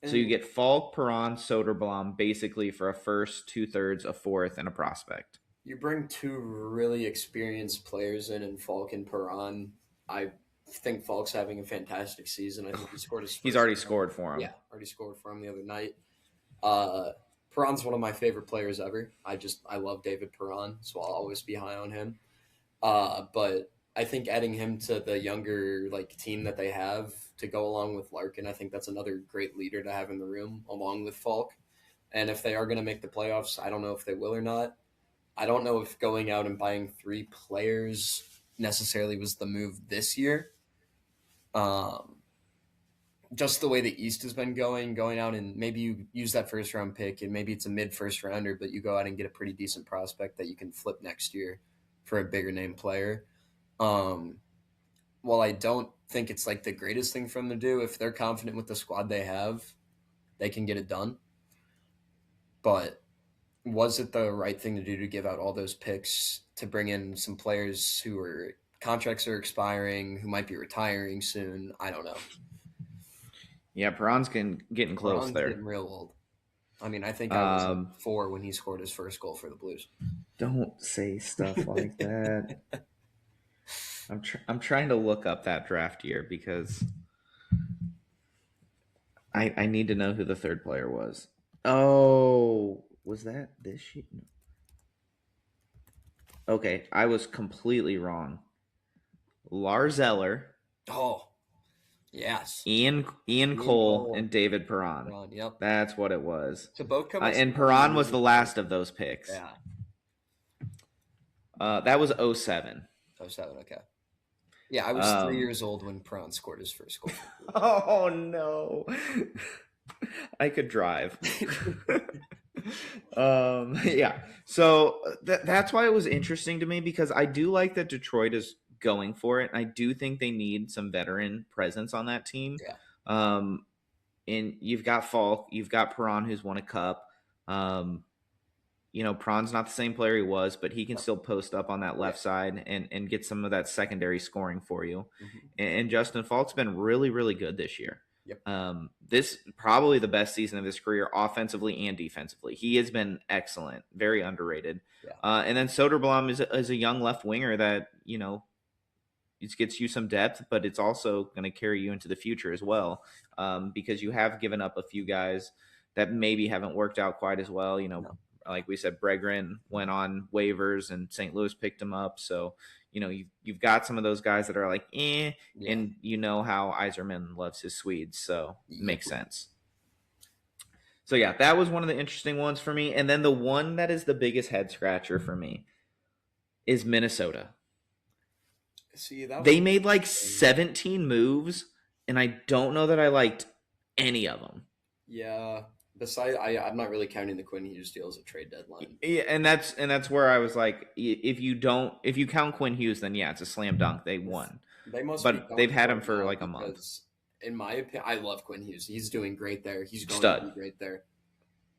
So you get Falk, Perron, Soderblom, basically for a first, 2/3, a fourth, and a prospect. You bring 2 really experienced players in Falk and Perron. I think Falk's having a fantastic season. I think he scored his first. He's already scored for him. Yeah, already scored for him the other night. Perron's one of my favorite players ever. I love David Perron, so I'll always be high on him. But I think adding him to the younger team that they have to go along with Larkin, I think that's another great leader to have in the room along with Falk. And if they are going to make the playoffs, I don't know if they will or not. I don't know if going out and buying 3 players necessarily was the move this year. Just the way the East has been going out and maybe you use that first round pick and maybe it's a mid first rounder, but you go out and get a pretty decent prospect that you can flip next year for a bigger name player. While I don't think it's the greatest thing for them to do, if they're confident with the squad they have, they can get it done. But was it the right thing to do to give out all those picks to bring in some players who are contracts are expiring, who might be retiring soon? I don't know. Yeah, Perron's getting close. Perron's there. Getting real old. I mean, I think I was 4 when he scored his first goal for the Blues. Don't say stuff like that. I'm trying to look up that draft year because I need to know who the third player was. Oh, was that this year? No. Okay, I was completely wrong. Lars Eller. Oh, yes. Ian Cole and David Perron. Yep. That's what it was. So both come and Perron was the last of those picks. Yeah. That was 07. 07, okay. Yeah, I was 3 Um, years old when Prawn scored his first goal for oh no, I could drive. Blue. Yeah. So that's why it was interesting to me because I do like that Detroit is going for it. I do think they need some veteran presence on that team. Yeah, Um, and you've got Falk, you've got Perron who's won a cup. Um, Prawn's not the same player he was, but he can no, still post up on that yeah, left side and get some of that secondary scoring for you. hmm, And Justin Falk's been really, really good this year. yep, This probably the best season of his career, offensively and defensively. He has been excellent, very underrated. yeah, And then Soderblom is a young left winger that it gets you some depth, but it's also going to carry you into the future as well, because you have given up a few guys that maybe haven't worked out quite as well. no, Like we said, Bregren went on waivers and St. Louis picked him up. So, you've got some of those guys that are like, yeah, and you know how Iserman loves his Swedes. So it yep. makes sense. So yeah, that was one of the interesting ones for me. And then the one that is the biggest head scratcher for me is Minnesota. See, that was They made like interesting. 17 moves, and I don't know that I liked any of them. Yeah. Besides, I'm not really counting the Quinn Hughes deal as a trade deadline. Yeah, and that's where I was like, if you count Quinn Hughes, then yeah, it's a slam dunk. They won, They must be but they've going had for him it for now like a month. because, in my opinion, I love Quinn Hughes. He's doing great there. He's going to Stud do great there.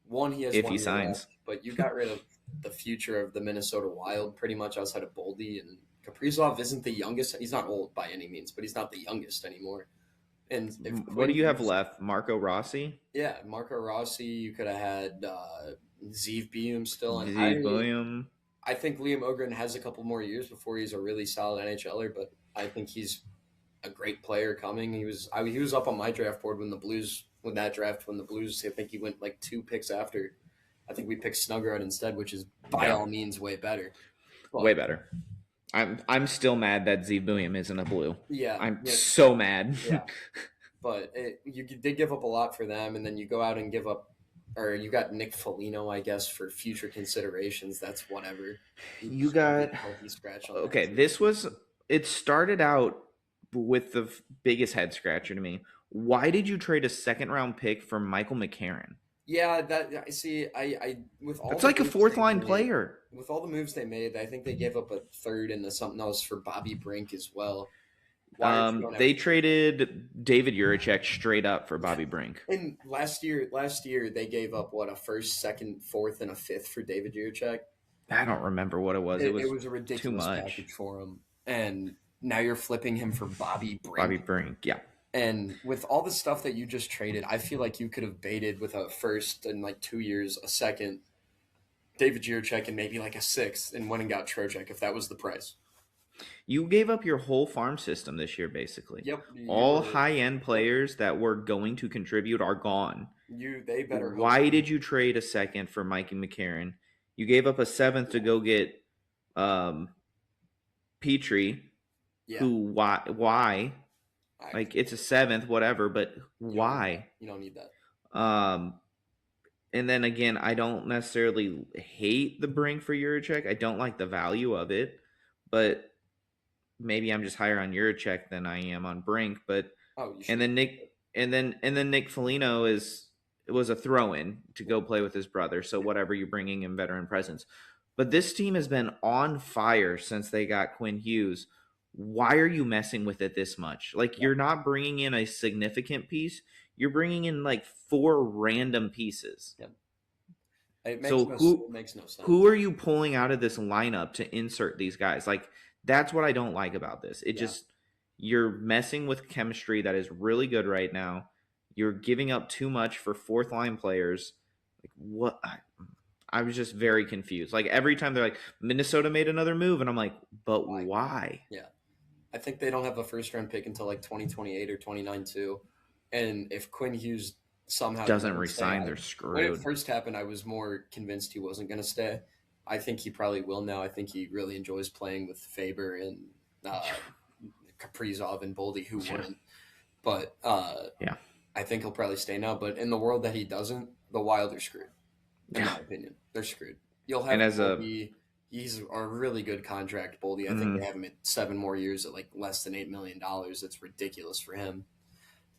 One, he has if one he year left, signs. but you got rid of the future of the Minnesota Wild pretty much outside of Boldy, and Kaprizov isn't the youngest. He's not old by any means, but he's not the youngest anymore. And if What do Quinn you have Hughes, left? Marco Rossi, yeah, Marco Rossi, you could have had Zeev Beam still, and Z. William. I think Liam Ogren has a couple more years before he's a really solid NHLer, but I think he's a great player coming. He was up on my draft board when that draft when the Blues, I think he went like 2 picks after. I think we picked Snuggerud instead, which is by Yeah, all means way better. way But better. I'm still mad that Z. William isn't a blue. yeah, I'm yeah, so mad. yeah. But you did give up a lot for them, and then you go out and give up, or you got Nick Foligno, I guess, for future considerations. That's whatever. You You still got get a healthy scratch on that okay. team. It started out with the biggest head scratcher to me. Why did you trade a second round pick for Michael McCarron? Yeah, that I see. I with all That's the like a moves fourth they line made, player. I think they gave up a third and something else for Bobby Brink as well. Why are you going They after? traded David Juracek straight up for Yeah, Bobby Brink. and last year they gave up what, a first, second, fourth, and a fifth for David Juracek. I don't remember what it was. It It was was a too ridiculous much. package for him, and now you're flipping him for Bobby Bobby Brink. Brink, yeah. And with all the stuff that you just traded, I feel like you could have baited with a first in like 2 years, a second, David Jiricek, and maybe like a sixth, and went and got Trocheck if that was the price. You gave up your whole farm system this year, basically. Yep, you All were. high end Yep, players that were going to contribute are gone. they better hope. Why did you trade a second for Mikey McCarron? You gave up a seventh to go get um, Petrie, Yeah, who why? I, Like it's a seventh, whatever, but you don't need that. why? You don't need that. Um, and then again, I don't necessarily hate the Brink for Eurocek. I don't like the value of it, but maybe I'm just higher on Eurocek than I am on Brink. But Oh, you and should. then Nick and then Nick Foligno was a throw in to go play with his brother. So whatever, you're bringing in veteran presence. But this team has been on fire since they got Quinn Hughes. Why are you messing with it this much? Like Yeah, you're not bringing in a significant piece. You're bringing in like four random pieces. yeah. It makes So no. who It makes no sense. who are you pulling out of this lineup to insert these guys? Like that's what I don't like about this. It Yeah, just you're messing with chemistry that is really good right now. You're giving up too much for fourth line players. Like what? I was just very confused. Like every time they're like Minnesota made another move, and I'm like, but why? why? Yeah, I think they don't have a first round pick until like 2028 or 29 too. And if Quinn Hughes somehow Doesn't doesn't stay, resign, they're when it screwed. first happened, I was more convinced he wasn't going to stay. I think he probably will now. I think he really enjoys playing with Faber and uh, Kaprizov and Boldy, who Yeah, wouldn't. But yeah, I think he'll probably stay now. But in the world that he doesn't, the Wild are screwed. In yeah. my opinion, they're screwed. You'll And have as a Boldy. He's a really good contract, Boldy. I think they Mm, have him at 7 more years at like less than $8 million. That's ridiculous for him.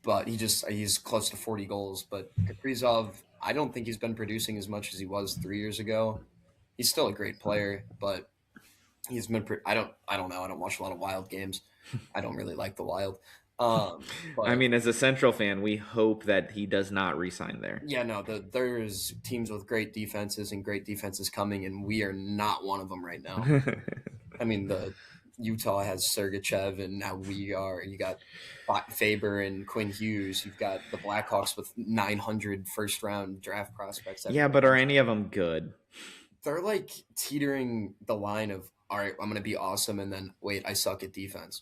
But he's close to 40 goals. But Kaprizov, I don't think he's been producing as much as he was 3 years ago. He's still a great player, but he's been. I don't know. I don't watch a lot of Wild games. I don't really like the Wild. I But mean, as a Central fan, we hope that he does not resign there. yeah, no, there's teams with great defenses and great defenses coming, and we are not one of them right now. I mean, the Utah has Sergachev, and now we are. You got Faber and Quinn Hughes. You've got the Blackhawks with 900 first round draft prospects at Yeah, but are any of them good? they're like teetering the line of all right, I'm gonna be awesome, and then wait, I suck at defense.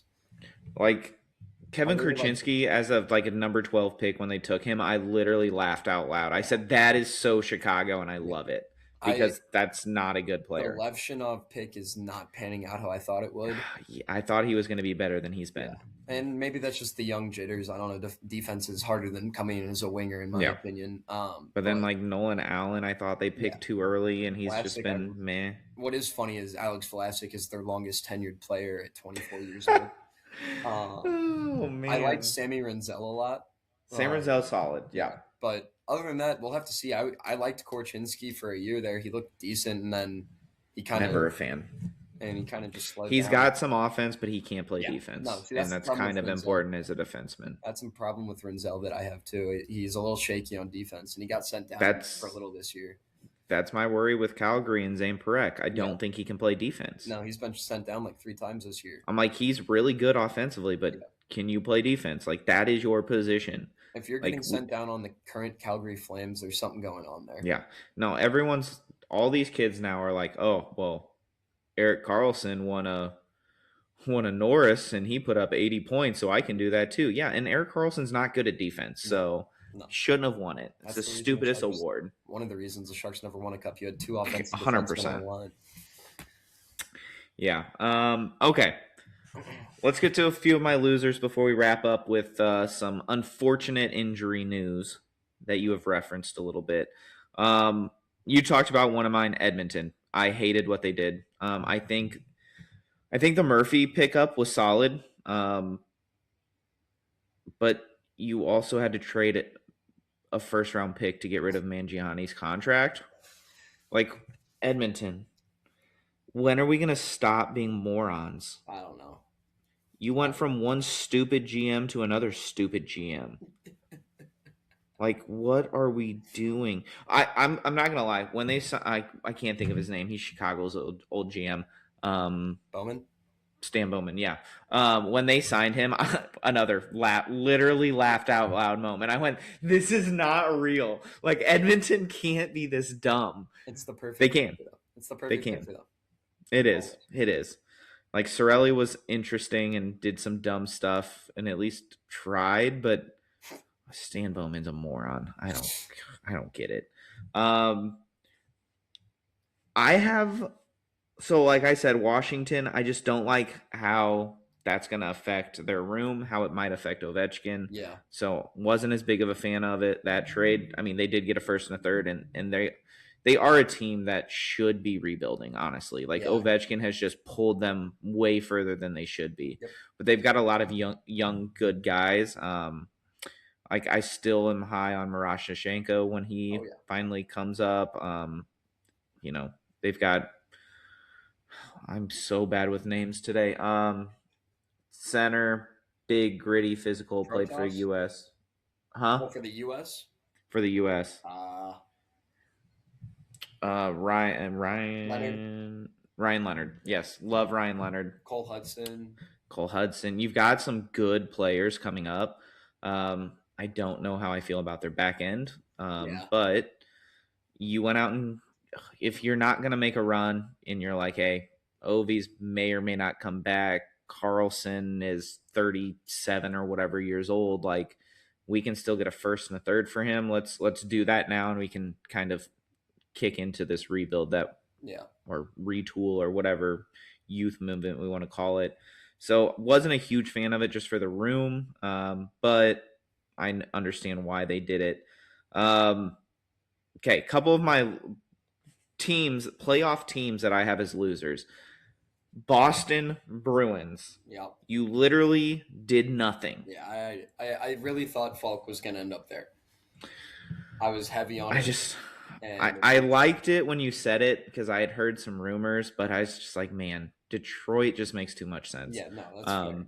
Like I Kevin really like. Kruczynski as of like a number 12 pick when they took him, I literally laughed out loud. I said that is so Chicago and I Yeah, love it I because that's not a good the player. Levshinov pick is not panning out how I thought it would. I thought he was going to be better than he's Yeah, been. and maybe that's just the young jitters. I don't know. Defense is harder than coming in as a winger, in my Yeah. opinion. But then But like Nolan Allen, I thought they yeah, picked too early and he's just Vlasic. been meh. What is funny is Alex Vlasic is their longest tenured player at 24 years old. Um, Oh I like man. Sammy Renzel a lot. Sam Rizzo's solid. Yeah. Yeah, but other than that, we'll have to see. I liked Korchinski for a year there. He looked decent, and then he kind Never of a fan. just slowed He's down. got some offense, but he can't play Yeah, no. defense. See, And that's the that's problem with kind of Renzel. important as a defenseman. That's a problem with Renzel that I have too. He's a little shaky on defense, and he got sent down for a That's little this year. that's my worry with Calgary and Zane Parekh. I Yeah, don't think he can play defense. no, he's been sent down like 3 times this year. I'm like, he's really good offensively, Yeah, but can you play defense? Like that is your position. if you're Like getting sent down on the current Calgary Flames, there's something going on there. yeah. No, everyone's all these kids now are like, oh, well, Eric Carlson won a Norris and he put up 80 points, so I can do that too. Yeah, and Eric Carlson's not good at defense, No, so no. he shouldn't have won it. It's That's the the reason the stupidest Sharks. award. One of the reasons the Sharks never won a cup. You had two offensive defensemen on 100%. the line. Yeah. Okay. Let's get to a few of my losers before we wrap up with some unfortunate injury news that you have referenced a little bit. You talked about one of mine, Edmonton. I hated what they did. I think the Murphy pickup was solid, but you also had to trade a first round pick to get rid of Mangiani's contract. Like Edmonton, when are we gonna stop being morons? I don't know. You went from one stupid GM to another stupid GM. Like, what are we doing? I'm not gonna lie. When they I can't think of his name. He's Chicago's old GM. Bowman. Stan Bowman, yeah. When they signed him, another literally laughed out loud moment. I went, "This is not real. Like Edmonton can't be this dumb. It's the perfect. They fit can. for them. It's the They perfect fit can. for them. It is. Always. It is. Like Sorelli was interesting and did some dumb stuff and at least tried, but Stan Bowman's a moron. I don't get it. Um, I have so like I said, Washington. I just don't like how that's going to affect their room, how it might affect Ovechkin. Yeah. So wasn't as big of a fan of it that trade. I mean, they did get a first and a third, and they are a team that should be rebuilding. Honestly, like Yeah. Ovechkin has just pulled them way further than they should be. Yep. But they've got a lot of young good guys. Like I still am high on Marashchenko when he Oh yeah. finally comes up. They've got. I'm so bad with names today. Center, big, gritty, physical, played for the Protas? U.S. Oh, Huh? for the U.S. For the U.S. Uh, Ryan Leonard, Ryan Leonard. Yes, love Ryan Leonard. Cole Hudson. Cole Hudson. You've got some good players coming up. I don't know how I feel about their back end, Yeah. but you went out and if you're not going to make a run and you're like, hey, Ovies may or may not come back. Carlson is 37 or whatever years old. Like we can still get a first and a third for him. Let's do that now, and we can kind of kick into this rebuild that Yeah. or retool or whatever youth movement we want to call it. So wasn't a huge fan of it just for the room, but I understand why they did it. Okay, a couple of my playoff teams that I have as losers. Boston Bruins. Yeah. You literally did nothing. Yeah, I really thought Falk was going to end up there. I was heavy on I it. just And I liked it when you said it because I had heard some rumors, but I was just like, man, Detroit just makes too much sense. yeah, no, that's fair.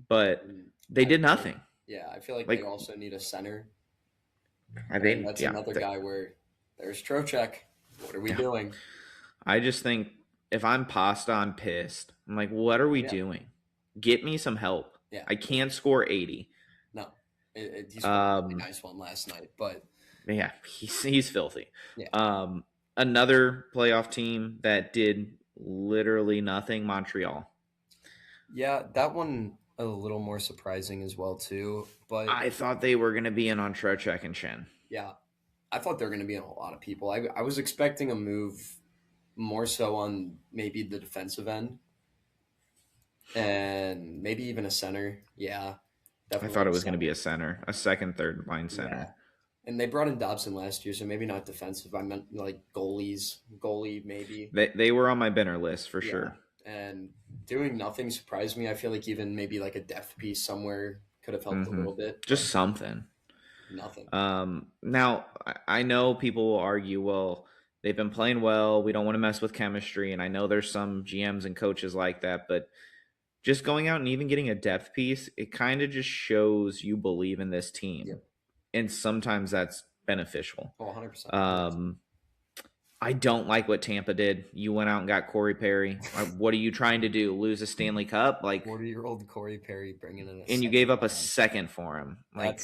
But And they I did feel- nothing. Yeah, I feel like Like they also need a center. I And think that's yeah. another guy where there's Trocheck. What are we doing? I just think if I'm Pasta, I'm pissed. I'm like, what are we Yeah. doing? Get me some help. Yeah. I can't score 80. No. He scored a really nice one last night, but Yeah, he's filthy. yeah. Another playoff team that did literally nothing, Montreal. Yeah, that one a little more surprising as well too. But I thought they were going to be in on Trocheck and Shen. yeah, I thought they were going to be in a lot of people. I was expecting a move more so on maybe the defensive end and maybe even a center. Yeah, I definitely. thought it was going to be a center, a second, third line center. Yeah. And they brought in Dobson last year, so maybe not defensive. I meant like goalie maybe. They were on my Benner list for sure. And doing nothing surprised me. I feel like even maybe like a depth piece somewhere could have helped a little bit. Just something. Nothing. Now, I know people will argue, well, they've been playing well. We don't want to mess with chemistry. And I know there's some GMs and coaches like that. But just going out and even getting a depth piece, it kind of just shows you believe in this team. Yep. And sometimes that's beneficial. Oh, 100%. I don't like what Tampa did. You went out and got Corey Perry. What are you trying to do? Lose a Stanley Cup? Like 40-year-old Corey Perry bringing in and you gave up a second for him. Like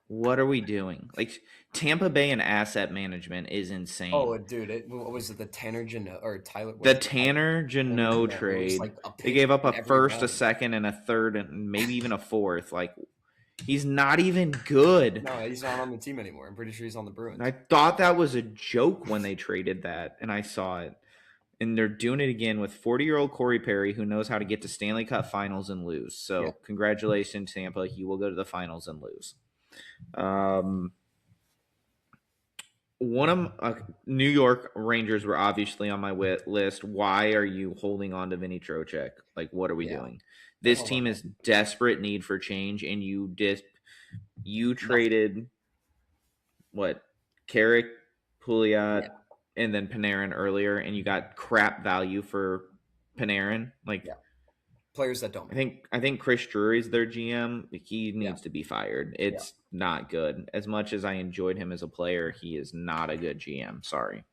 what are we doing? Like Tampa Bay and asset management is insane. Oh, dude! What was it? The Tanner Janot or Tyler? The Tanner Janot trade. Like they gave up a first, round. A second, and a third, and maybe even a fourth. Like he's not even good. No, he's not on the team anymore. I'm pretty sure he's on the Bruins. I thought that was a joke when they traded that, and I saw it. And they're doing it again with 40-year-old Corey Perry, who knows how to get to Stanley Cup finals and lose. So congratulations, Tampa. He will go to the finals and lose. One of New York Rangers were obviously on my list. Why are you holding on to Vinny Trocheck? Like, what are we doing? This team is desperate need for change, and you traded what? Carrick, Pouliot, and then Panarin earlier, and you got crap value for Panarin. Like players that don't. I think Chris Drury's their GM. He needs to be fired. It's not good. As much as I enjoyed him as a player, he is not a good GM. Sorry.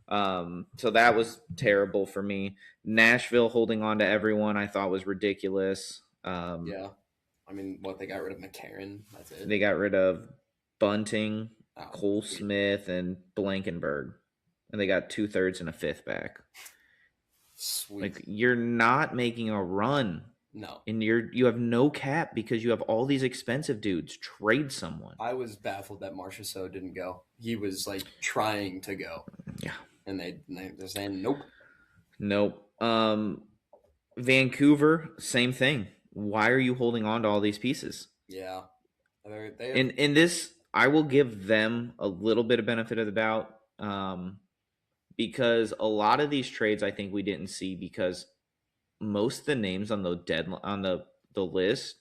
So that was terrible for me. Nashville holding on to everyone I thought was ridiculous. I mean, they got rid of McCarron. That's it. They got rid of Bunting, Cole Smith, and Blankenberg. And they got 2/3 and a fifth back. Sweet. Like you're not making a run. No. And you have no cap because you have all these expensive dudes. Trade someone. I was baffled that Marchessault didn't go. He was like trying to go. Yeah. And they're saying nope. Nope. Vancouver, same thing. Why are you holding on to all these pieces? Yeah. In this, I will give them a little bit of benefit of the doubt. Because a lot of these trades I think we didn't see because most of the names on the list,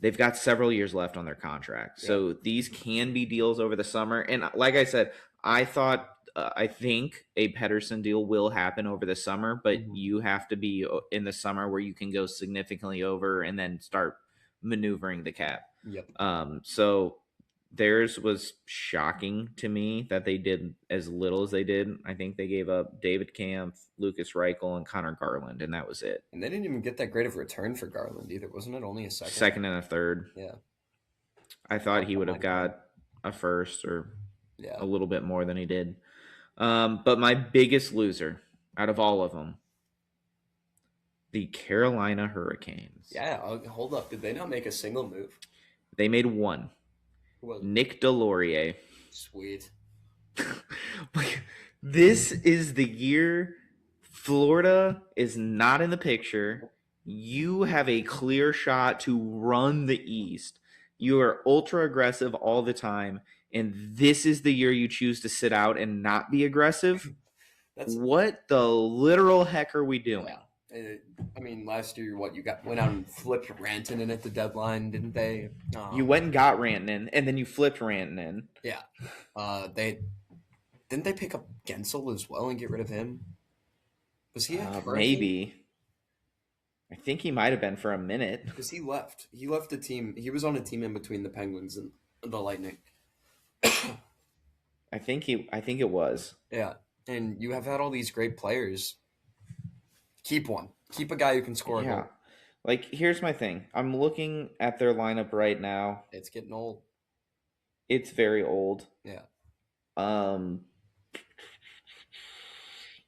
they've got several years left on their contract. Yeah. So these can be deals over the summer. And like I said, I think a Pettersson deal will happen over the summer, but you have to be in the summer where you can go significantly over and then start maneuvering the cap. Yep. So theirs was shocking to me that they did as little as they did. I think they gave up David Kampf, Lucas Reichel, and Connor Garland, and that was it. And they didn't even get that great of a return for Garland either. Wasn't it only a second? Second and a third. Yeah. I thought he would have got a first or a little bit more than he did. But my biggest loser out of all of them, the Carolina Hurricanes. Yeah, hold up. Did they not make a single move? They made one. Nick Delorier. Sweet. This is the year Florida is not in the picture. You have a clear shot to run the East. You are ultra aggressive all the time, and this is the year you choose to sit out and not be aggressive. That's What the literal heck are we doing? yeah. I mean, last year, you went out and flipped Rantanen at the deadline, didn't they? You went and got Rantanen, and then you flipped Rantanen. Yeah. They didn't they pick up Gensel as well and get rid of him? Was he a Maybe. I think he might have been for a minute. Because he left. He left the team. He was on a team in between the Penguins and the Lightning. I think it was. Yeah. And you have had all these great players. Keep one. Keep a guy who can score a goal. Like, here's my thing. I'm looking at their lineup right now. It's getting old. It's very old. Yeah.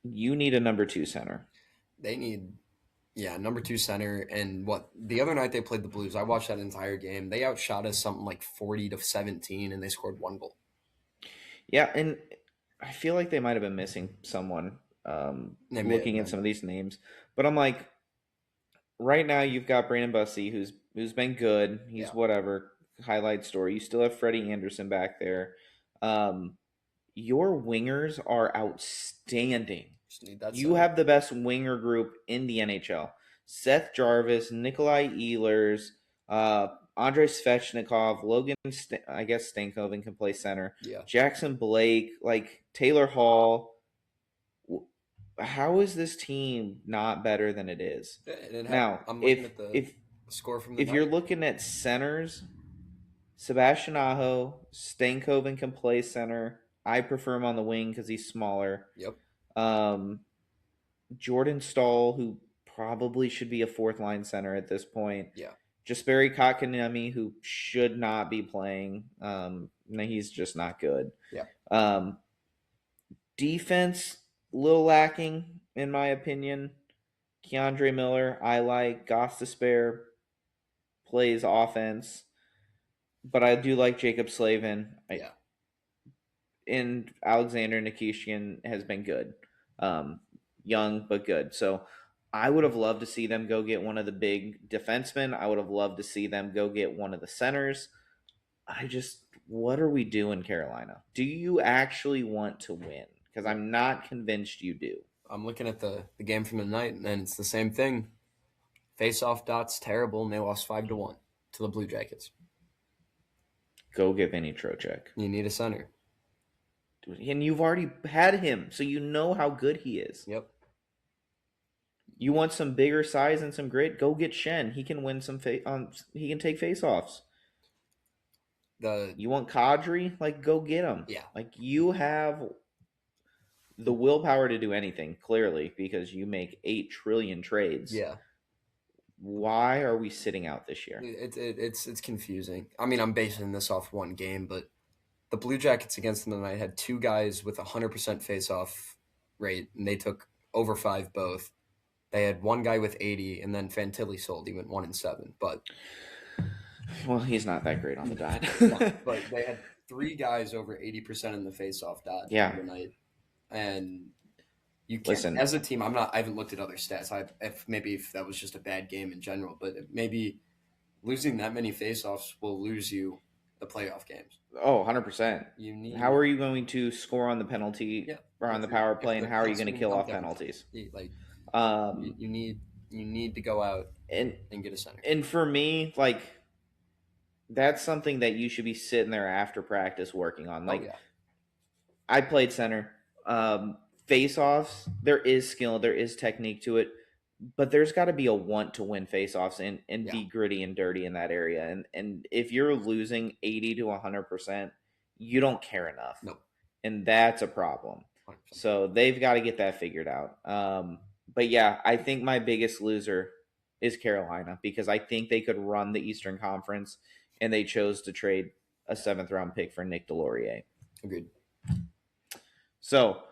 You need a number 2 center. They need, number 2 center. And the other night they played the Blues. I watched that entire game. They outshot us something like 40-17, and they scored 1 goal. Yeah, and I feel like they might have been missing someone. Looking at some of these names, but I'm like, right now you've got Brandon Bussey, who's been good. He's whatever highlight story. You still have Freddie Anderson back there. Your wingers are outstanding. You have the best winger group in the NHL. Seth Jarvis, Nikolai Ehlers, Andrei Svechnikov, Logan, I guess Stankoven can play center. Yeah. Jackson Blake, like Taylor Hall. How is this team not better than it is? Now, I'm looking at the score from the night. You're looking at centers, Sebastian Aho, Stankoven can play center. I prefer him on the wing because he's smaller. Yep. Jordan Stahl, who probably should be a 4th line center at this point. Yeah. Jesperi Kotkaniemi, who should not be playing. He's just not good. Yeah. Defense, a little lacking, in my opinion. Keandre Miller, I like. Gostisbehere plays offense. But I do like Jacob Slavin. Yeah. And Alexander Nikishian has been good. Young, but good. So I would have loved to see them go get one of the big defensemen. I would have loved to see them go get one of the centers. What are we doing, Carolina? Do you actually want to win? Because I'm not convinced you do. I'm looking at the game from the night, and it's the same thing. Face-off dot's terrible, and they lost 5-1 to the Blue Jackets. Go get Vinny Trocheck. You need a center. And you've already had him, so you know how good he is. Yep. You want some bigger size and some grit? Go get Shen. He can win some. He can take face-offs. You want Kadri? Like, go get him. Yeah. Like, you have the willpower to do anything, clearly, because you make 8 trillion trades. Yeah. Why are we sitting out this year? It's confusing. I mean, I'm basing this off one game, but the Blue Jackets against them tonight had 2 guys with 100% face-off rate, and they took over 5 both. They had 1 guy with 80, and then Fantilli sold. He went 1-7, but well, he's not that great on the dot. No, but they had 3 guys over 80% in the face-off dot tonight, and you can't. Listen, as a team, I haven't looked at other stats. If that was just a bad game in general, but maybe losing that many face-offs will lose you the playoff games. Oh, 100%. How are you going to score on the penalty or on the power play, and how are you going to kill off penalties? Like, you need to go out and get a center. And for me, like, that's something that you should be sitting there after practice working on. Like, I played center. Face-offs, there is skill, there is technique to it, but there's got to be a want to win face-offs and be gritty and dirty in that area. And if you're losing 80 to 100%, you don't care enough. Nope. And that's a problem. 100%. So they've got to get that figured out. But yeah, I think my biggest loser is Carolina, because I think they could run the Eastern Conference, and they chose to trade a 7th-round pick for Nick Delorier. Agreed. So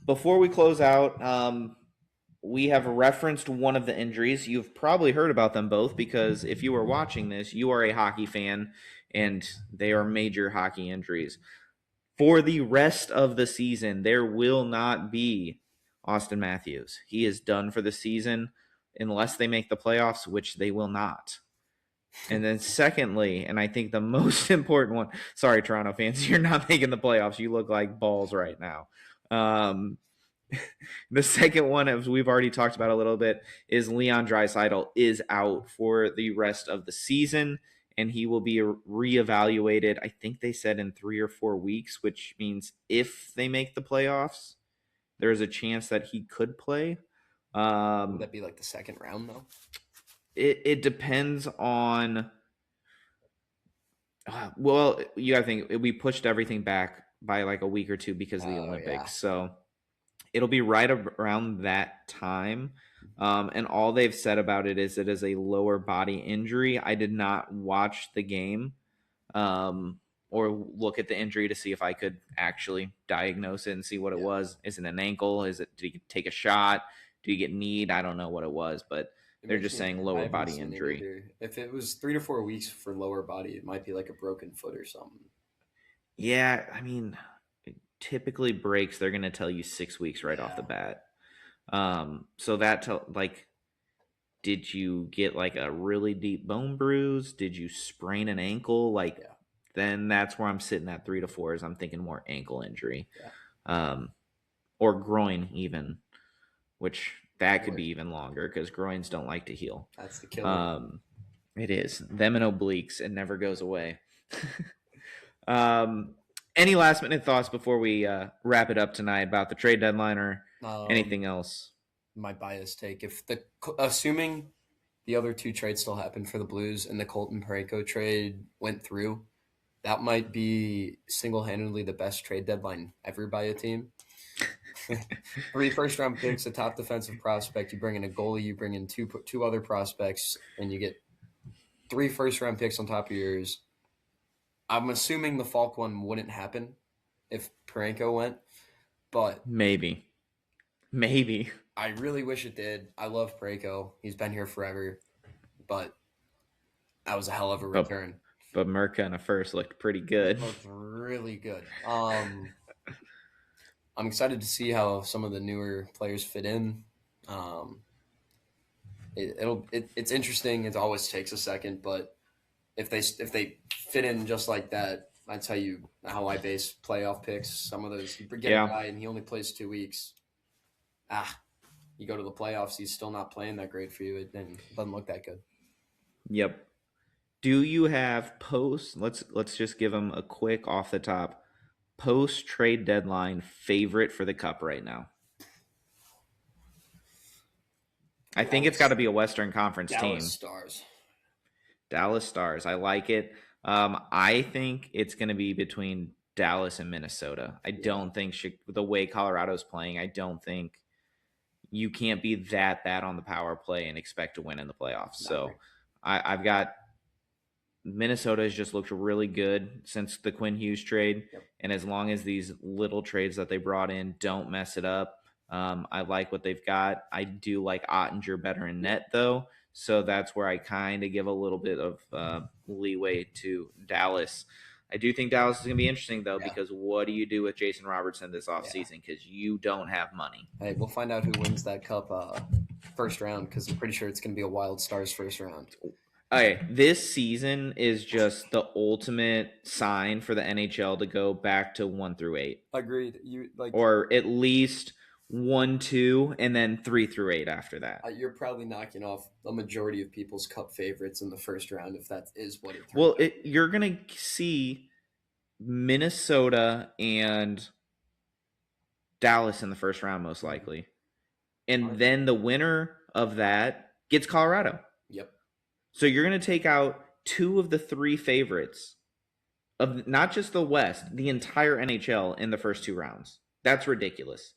before we close out, we have referenced one of the injuries. You've probably heard about them both, because if you are watching this, you are a hockey fan, and they are major hockey injuries. For the rest of the season, there will not be Austin Matthews. He is done for the season unless they make the playoffs, which they will not. And then secondly, and I think the most important one, sorry, Toronto fans, you're not making the playoffs. You look like balls right now. Um, the second one, as we've already talked about a little bit, is Leon Draisaitl is out for the rest of the season, and he will be reevaluated. I think they said in 3 or 4 weeks, which means if they make the playoffs, there's a chance that he could play. Would that be like the second round though? It depends on. Well, you gotta think we pushed everything back by like a week or two because of the Oh yeah. Olympics, so it'll be right around that time. And all they've said about it is a lower body injury. I did not watch the game or look at the injury to see if I could actually diagnose it and see what it Yeah. was. Is it an ankle? Is it, did he take a shot? Do you get kneed? I don't know what it was, but they're just saying I lower haven't body seen it injury. either. If it was 3 to 4 weeks for lower body, it might be like a broken foot or something. Yeah, I mean, typically breaks, they're going to tell you 6 weeks right off the Yeah. bat. So that like, did you get like a really deep bone bruise? Did you sprain an ankle? Like, Yeah. then that's where I'm sitting at 3 to 4. Is I'm thinking more ankle injury, Yeah. um, or groin even, which that could Boy, be even longer because groins don't like to heal. that's the killer. It is them and obliques. It never goes away. um, any last minute thoughts before we wrap it up tonight about the trade deadline or anything else? My bias take, if the assuming the other two trades still happened for the Blues and the Colton Parayko trade went through, that might be single-handedly the best trade deadline ever by a team. 3 first-round picks, a top defensive prospect. You bring in a goalie. You bring in two other prospects, and you get 3 first-round picks on top of yours. I'm assuming the Falk one wouldn't happen if Parayko went, but Maybe. I really wish it did. I love Parayko. He's been here forever, but that was a hell of a But return. Merca in a first looked pretty good. Looked really good. I'm excited to see how some of the newer players fit in. It's interesting. It always takes a second, but if they fit in just like that, I tell you how I base playoff picks. Some of those, you get a guy and he only plays 2 weeks. You go to the playoffs, he's still not playing that great for you. It doesn't look that good. Yep. Do you have post? Let's just give them a quick off the top post trade deadline favorite for the cup right now. I think it's got to be a Western Conference team. Dallas Stars. I like it. I think it's going to be between Dallas and Minnesota. I don't think the way Colorado's playing, I don't think you can't be that bad on the power play and expect to win in the playoffs. So I've got Minnesota has just looked really good since the Quinn Hughes trade. Yep. And as long as these little trades that they brought in don't mess it up, I like what they've got. I do like Ottinger better in net, though. So that's where I kind of give a little bit of leeway to Dallas. I do think Dallas is going to be interesting, though, because what do you do with Jason Robertson this offseason? Because you don't have money. Hey, we'll find out who wins that cup first round, because I'm pretty sure it's going to be a Wild Stars first round. Okay, this season is just the ultimate sign for the NHL to go back to 1 through 8. Agreed. Or at least 1, 2, and then 3 through 8 after that. You're probably knocking off the majority of people's cup favorites in the first round if that is what it turns Well, you're going to see Minnesota and Dallas in the first round, most likely. And then the winner of that gets Colorado. Yep. So you're going to take out 2 of the 3 favorites of not just the West, the entire NHL in the first 2 rounds. That's ridiculous.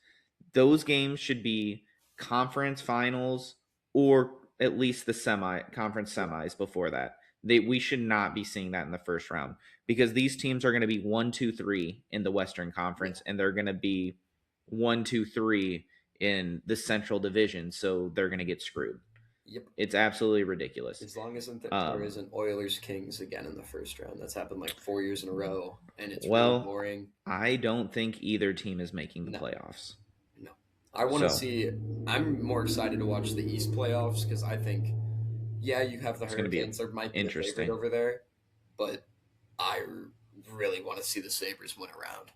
Those games should be conference finals or at least the conference semis before that. We should not be seeing that in the first round because these teams are going to be 1, 2, 3 in the Western Conference, and they're going to be 1, 2, 3 in the Central Division. So they're going to get screwed. Yep. It's absolutely ridiculous. As long as there isn't Oilers Kings again in the first round. That's happened like 4 years in a row, and it's really boring. I don't think either team is making the playoffs. No. I want to see – I'm more excited to watch the East playoffs because I think Yeah, you have the It's going to be Hurricanes. There might be a favorite interesting. over there, but I really want to see the Sabres win around.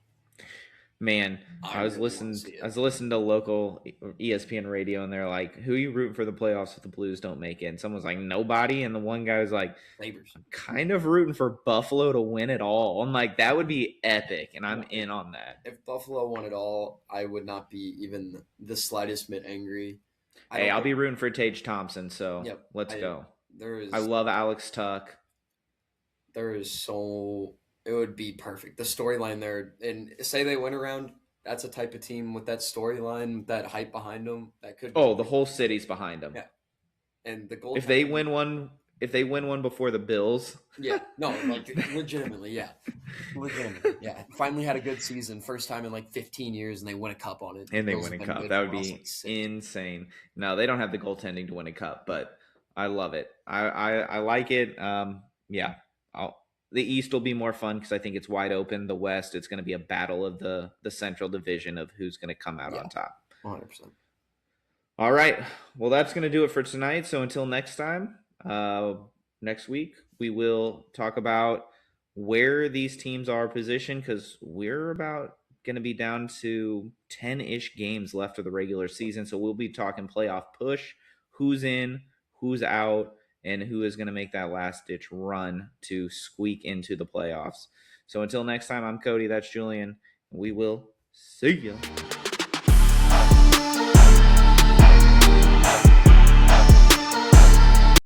Man, I I was really want to listening. see I it. was listening to local ESPN radio, and they're like, "Who are you rooting for the playoffs if the Blues don't make it?" And someone's like, "Nobody." And the one guy was like, Sabres. "I'm kind of rooting for Buffalo to win it all." I'm like, "That would be epic," and I'm No, in on that. if Buffalo won it all, I would not be even the slightest bit angry. I Hey, don't I'll think. be rooting for Tage Thompson, so Yep. let's I go. there I is love Alex Tuck. there is so it would be perfect. The storyline there, and say they win around. That's a type of team with that storyline, with that hype behind them. That could go Oh, the really whole far. city's behind them. Yeah, and the If they goaltending. win one, if they win one before the Bills, Yeah, no, like legitimately, yeah, legitimately, yeah. Finally had a good season, first time in like 15 years, and they win a cup on it. The and they Bills win have a been cup, good that for would the last like be 6 years. insane. No, they don't have the goaltending to win a cup, but I love it. I like it. Yeah, the East will be more fun because I think it's wide open. The West, it's going to be a battle of the Central Division of who's going to come out Yeah, on top. 100%. All right. Well, that's going to do it for tonight. So until next time, next week, we will talk about where these teams are positioned because we're about going to be down to 10 ish games left of the regular season. So we'll be talking playoff push, who's in, who's out, and who is going to make that last ditch run to squeak into the playoffs. So until next time, I'm Cody. That's Julian. We will see you.